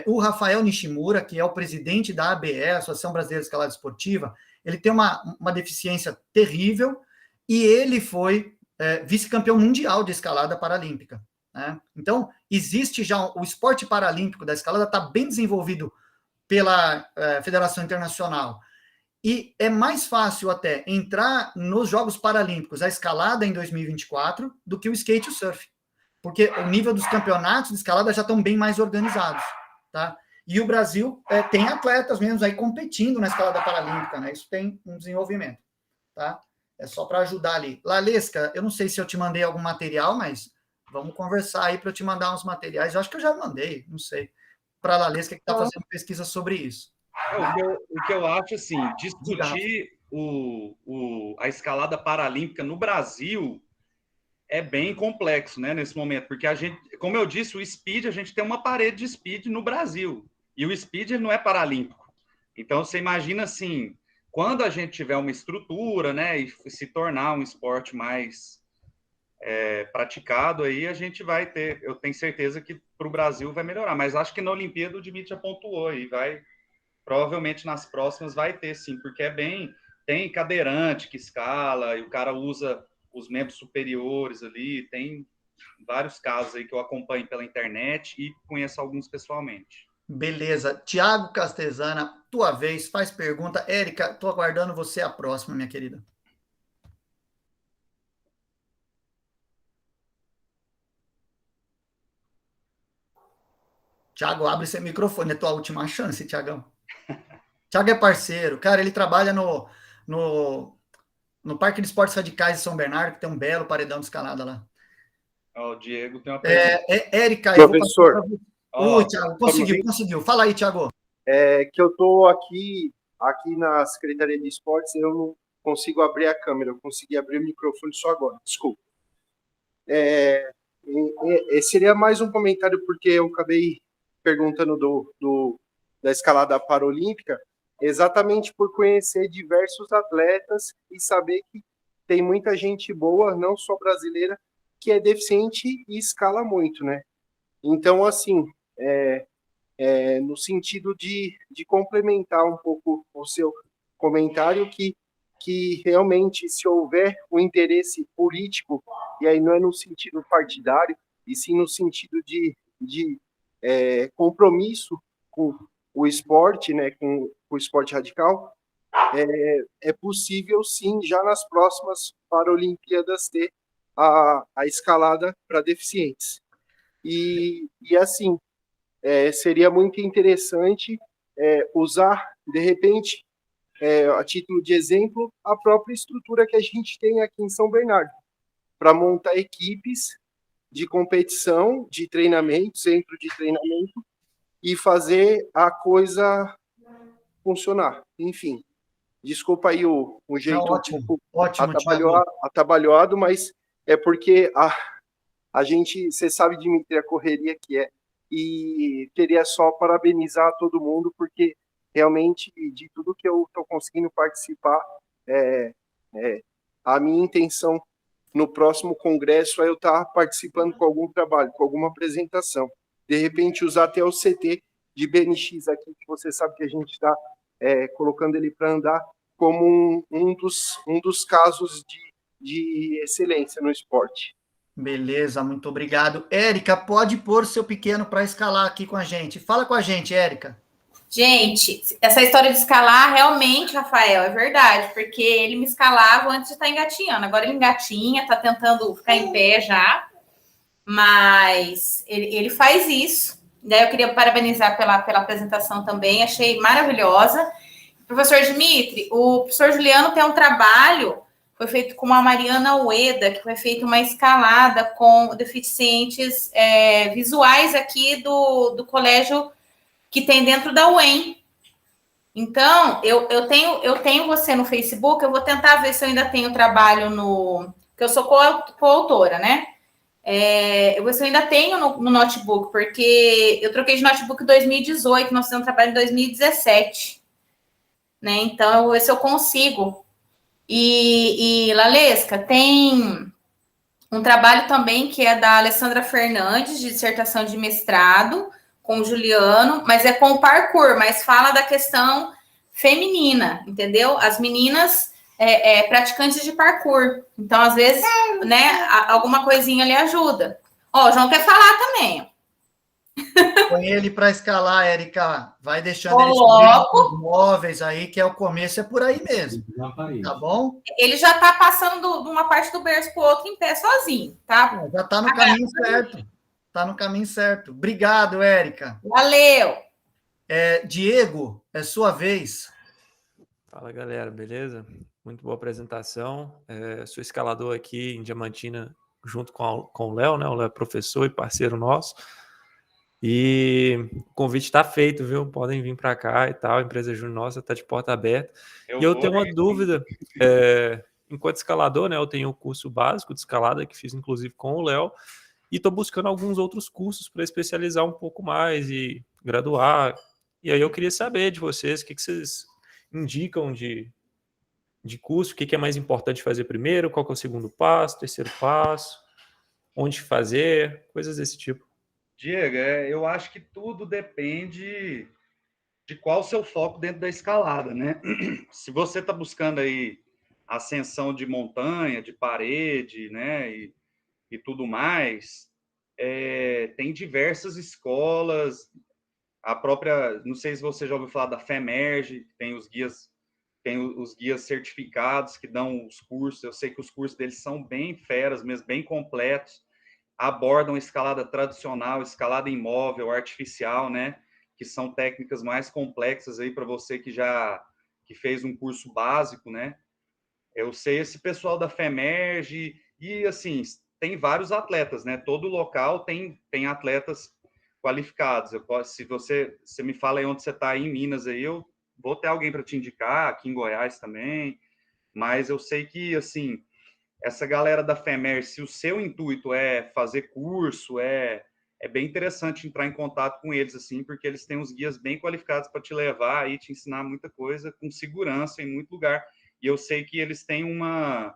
O Rafael Nishimura, que é o presidente da ABE, Associação Brasileira de Escalada Esportiva, ele tem uma deficiência terrível e ele foi vice-campeão mundial de escalada paralímpica. Né? Então, existe já o esporte paralímpico da escalada, está bem desenvolvido pela Federação Internacional. E é mais fácil até entrar nos Jogos Paralímpicos, a escalada em 2024, do que o skate e o surf. Porque o nível dos campeonatos de escalada já estão bem mais organizados. Tá? E o Brasil tem atletas mesmo aí competindo na escalada paralímpica, né? Isso tem um desenvolvimento. Tá? É só para ajudar ali. Lalesca, eu não sei se eu te mandei algum material, mas vamos conversar aí para eu te mandar uns materiais. Eu acho que eu já mandei, não sei. Para a Lalesca que está fazendo pesquisa sobre isso. O que eu acho, assim, discutir a escalada paralímpica no Brasil é bem complexo, né, nesse momento, porque a gente, como eu disse, o speed, a gente tem uma parede de speed no Brasil, e o speed não é paralímpico. Então, você imagina, assim, quando a gente tiver uma estrutura, né, e se tornar um esporte mais praticado, aí a gente vai ter, eu tenho certeza que para o Brasil vai melhorar, mas acho que na Olimpíada o Dimitri já pontuou, e provavelmente nas próximas vai ter, sim, porque tem cadeirante que escala, e o cara usa os membros superiores ali, tem vários casos aí que eu acompanho pela internet e conheço alguns pessoalmente. Beleza. Tiago Castesana, tua vez, faz pergunta. Érica, estou aguardando você a próxima, minha querida. Tiago, abre seu microfone, é tua última chance, Tiagão. Tiago é parceiro. Cara, ele trabalha no Parque de Esportes Radicais de São Bernardo, que tem um belo paredão de escalada lá. O Diego tem uma pergunta. Érica, professor. Eu vou passar pra... Tiago, conseguiu. Fala aí, Tiago. Que eu estou aqui na Secretaria de Esportes, eu não consigo abrir a câmera, eu consegui abrir o microfone só agora, desculpa. Seria mais um comentário, porque eu acabei perguntando da escalada paralímpica, exatamente por conhecer diversos atletas e saber que tem muita gente boa, não só brasileira, que é deficiente e escala muito, né? Então, assim, no sentido de complementar um pouco o seu comentário, que realmente, se houver o interesse político, e aí não é no sentido partidário, e sim no sentido de compromisso com o esporte, né, com o esporte radical, é possível, sim, já nas próximas Paralimpíadas ter a escalada para deficientes. E assim, seria muito interessante usar, de repente, a título de exemplo, a própria estrutura que a gente tem aqui em São Bernardo, para montar equipes de competição, de treinamento, centro de treinamento, e fazer a coisa funcionar. Enfim, desculpa aí o jeito Não, ótimo, um pouco ótimo, Thiago. atabalhoado, mas é porque a gente, você sabe, Dimitri, a correria que é. E queria só parabenizar todo mundo, porque realmente, de tudo que eu estou conseguindo participar, a minha intenção no próximo congresso é eu estar participando com algum trabalho, com alguma apresentação. De repente, usar até o CT de BNX aqui, que você sabe que a gente está colocando ele para andar como um dos casos de excelência no esporte. Beleza, muito obrigado. Érica, pode pôr seu pequeno para escalar aqui com a gente. Fala com a gente, Érica. Gente, essa história de escalar, realmente, Rafael, é verdade, porque ele me escalava antes de estar engatinhando. Agora ele engatinha, está tentando ficar em pé já, mas ele faz isso. Daí eu queria parabenizar pela apresentação também, achei maravilhosa. Professor Dimitri, o professor Juliano tem um trabalho, foi feito com a Mariana Ueda, que foi feita uma escalada com deficientes visuais aqui do colégio que tem dentro da UEM. Então, eu tenho você no Facebook, eu vou tentar ver se eu ainda tenho trabalho que eu sou coautora, né? Eu vou ver se eu ainda tenho no notebook, porque eu troquei de notebook em 2018, nós fizemos um trabalho em 2017. Né? Então, eu vou ver se eu consigo. E Lalesca, tem um trabalho também que é da Alessandra Fernandes, de dissertação de mestrado, com o Juliano, mas é com o parkour, mas fala da questão feminina, entendeu? As meninas praticantes de parkour. Então, às vezes, né, alguma coisinha ali ajuda. Ó, o João quer falar também. Põe ele para escalar, Érica. Vai deixando ele subir os móveis aí, que é o começo, é por aí mesmo. Tá bom? Ele já está passando de uma parte do berço para o outro em pé sozinho, tá? Já está no caminho certo. Está no caminho certo. Obrigado, Érica. Valeu! Diego, é sua vez. Fala, galera, beleza? Muito boa apresentação. Sou escalador aqui em Diamantina, junto com o Léo, né? O Léo é professor e parceiro nosso. E o convite está feito, viu? Podem vir para cá e tal. A empresa Júnior nossa está de porta aberta. Eu tenho uma dúvida. Enquanto escalador, né? Eu tenho o curso básico de escalada, que fiz inclusive com o Léo. E estou buscando alguns outros cursos para especializar um pouco mais e graduar. E aí eu queria saber de vocês, o que vocês indicam de curso, o que é mais importante fazer primeiro, qual que é o segundo passo, terceiro passo, onde fazer, coisas desse tipo. Diego, eu acho que tudo depende de qual o seu foco dentro da escalada, né? Se você está buscando aí ascensão de montanha, de parede, né, e tudo mais, tem diversas escolas, a própria, não sei se você já ouviu falar da FEMERGE, tem os guias certificados que dão os cursos, eu sei que os cursos deles são bem feras mesmo, bem completos, abordam escalada tradicional, escalada imóvel, artificial, né, que são técnicas mais complexas aí para você que fez um curso básico, né. Eu sei esse pessoal da FEMERGE e, assim, tem vários atletas, né? Todo local tem atletas qualificados. Se você me fala aí onde você está, em Minas, aí eu vou ter alguém para te indicar, aqui em Goiás também. Mas eu sei que, assim, essa galera da FEMERGE, se o seu intuito é fazer curso, é bem interessante entrar em contato com eles, assim, porque eles têm uns guias bem qualificados para te levar e te ensinar muita coisa com segurança em muito lugar. E eu sei que eles têm uma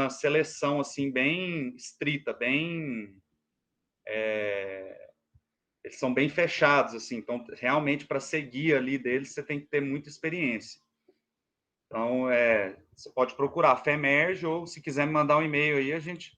seleção assim bem estrita, eles são bem fechados, assim. Então, realmente, para seguir ali deles, você tem que ter muita experiência. Então, você pode procurar a FEMERGE ou, se quiser me mandar um e-mail aí, a gente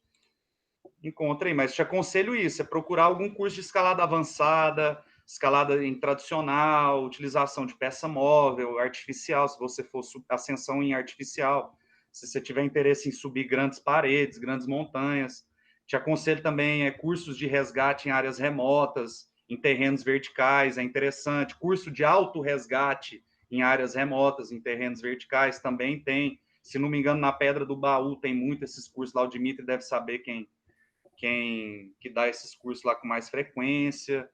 encontra aí. Mas te aconselho isso, procurar algum curso de escalada avançada, escalada em tradicional, utilização de peça móvel, artificial, se você for ascensão em artificial, se você tiver interesse em subir grandes paredes, grandes montanhas. Te aconselho também cursos de resgate em áreas remotas, em terrenos verticais, é interessante. Curso de auto-resgate em áreas remotas, em terrenos verticais, também tem. Se não me engano, na Pedra do Baú tem muito esses cursos lá, o Dimitri deve saber quem que dá esses cursos lá com mais frequência.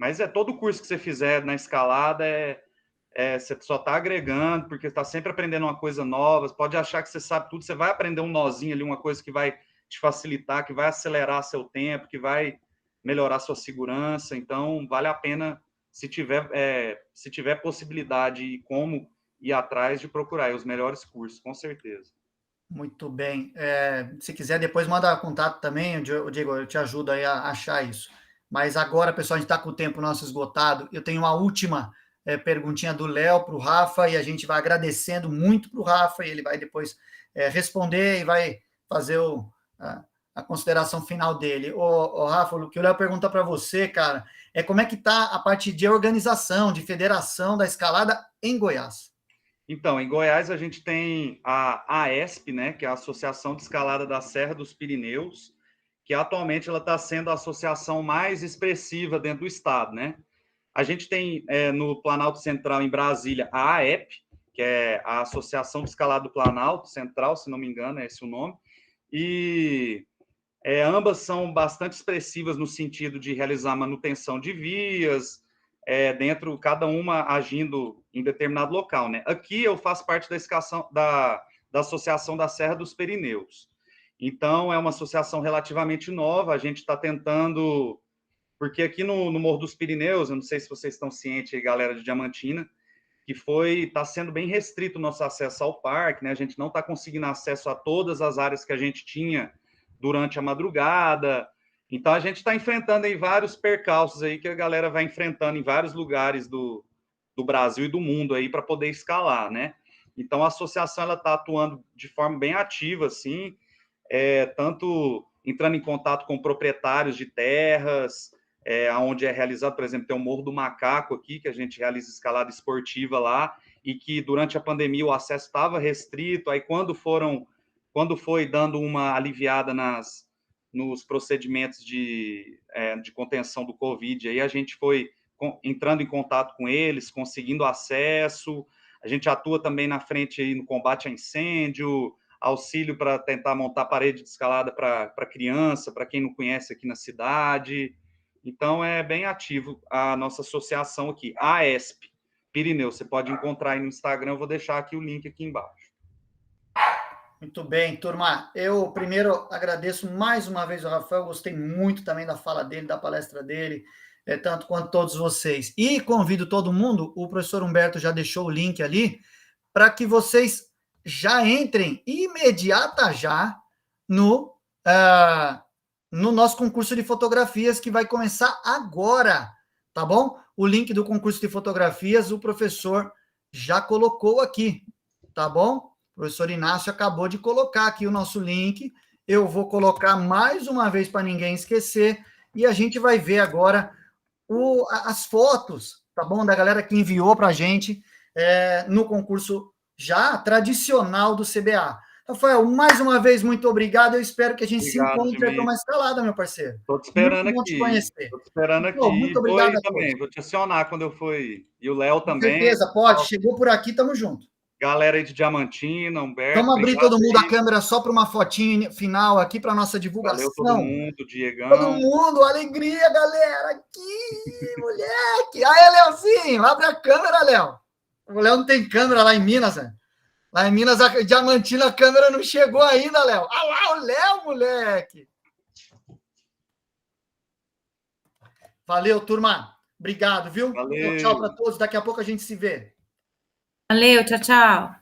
Mas todo curso que você fizer na escalada você só está agregando, porque está sempre aprendendo uma coisa nova. Você pode achar que você sabe tudo, você vai aprender um nozinho ali, uma coisa que vai te facilitar, que vai acelerar seu tempo, que vai melhorar sua segurança. Então, vale a pena, se tiver possibilidade e como ir atrás, de procurar os melhores cursos, com certeza. Muito bem. Se quiser, depois manda contato também, Diego, eu te ajudo aí a achar isso. Mas agora, pessoal, a gente está com o tempo nosso esgotado. Eu tenho uma última perguntinha do Léo para o Rafa, e a gente vai agradecendo muito para o Rafa, e ele vai depois responder e vai fazer a consideração final dele. Ô, Rafa, o que o Léo pergunta para você, cara, como é que está a parte de organização, de federação da escalada em Goiás? Então, em Goiás, a gente tem a AESP, né, que é a Associação de Escalada da Serra dos Pirineus, que atualmente ela está sendo a associação mais expressiva dentro do estado, né? A gente tem no Planalto Central, em Brasília, a AEP, que é a Associação de Escalada do Planalto Central, se não me engano, é esse o nome, e ambas são bastante expressivas no sentido de realizar manutenção de vias, dentro, cada uma agindo em determinado local, né? Aqui eu faço parte da Associação da Serra dos Pirineus. Então, é uma associação relativamente nova, a gente está tentando, porque aqui no Morro dos Pirineus, eu não sei se vocês estão cientes aí, galera de Diamantina, que está sendo bem restrito o nosso acesso ao parque, né? A gente não está conseguindo acesso a todas as áreas que a gente tinha durante a madrugada. Então, a gente está enfrentando aí vários percalços aí que a galera vai enfrentando em vários lugares do Brasil e do mundo aí para poder escalar, né? Então, a associação ela está atuando de forma bem ativa, assim, tanto entrando em contato com proprietários de terras, onde é realizado, por exemplo, tem o Morro do Macaco aqui, que a gente realiza escalada esportiva lá, e que durante a pandemia o acesso estava restrito, aí quando foi dando uma aliviada nos procedimentos de contenção do Covid, aí a gente foi entrando em contato com eles, conseguindo acesso, a gente atua também na frente aí no combate a incêndio, auxílio para tentar montar parede de escalada para criança, para quem não conhece aqui na cidade. Então, é bem ativo a nossa associação aqui, a AESP Pirineu. Você pode encontrar aí no Instagram, eu vou deixar aqui o link aqui embaixo. Muito bem, turma. Eu primeiro agradeço mais uma vez ao Rafael, gostei muito também da fala dele, da palestra dele, tanto quanto todos vocês. E convido todo mundo, o professor Humberto já deixou o link ali, para que vocês já entrem imediata já no nosso concurso de fotografias, que vai começar agora, tá bom? O link do concurso de fotografias o professor já colocou aqui, tá bom? O professor Inácio acabou de colocar aqui o nosso link. Eu vou colocar mais uma vez para ninguém esquecer, e a gente vai ver agora as fotos, tá bom? Da galera que enviou para a gente no concurso já tradicional do CBA. Rafael, mais uma vez, muito obrigado. Eu espero que a gente se encontre para uma escalada, meu parceiro. Estou te esperando muito bom aqui. te conhecer. Estou te esperando aqui. Muito obrigado também. Vou te acionar quando eu for ir. E o Léo também. Com certeza, pode. Chegou por aqui, tamo junto. Galera aí de Diamantina, Humberto. Vamos abrir todo mundo a câmera só para uma fotinha final aqui para nossa divulgação. Valeu todo mundo, Diegão. Todo mundo, alegria, galera. Aqui, moleque. Aí, Léozinho, abre a câmera, Léo. O Léo não tem câmera lá em Minas, né? Lá em Minas, a Diamantina, a câmera não chegou ainda, Léo. Ah lá, o Léo, moleque. Valeu, turma. Obrigado, viu? Valeu. Tchau para todos. Daqui a pouco a gente se vê. Valeu, tchau, tchau.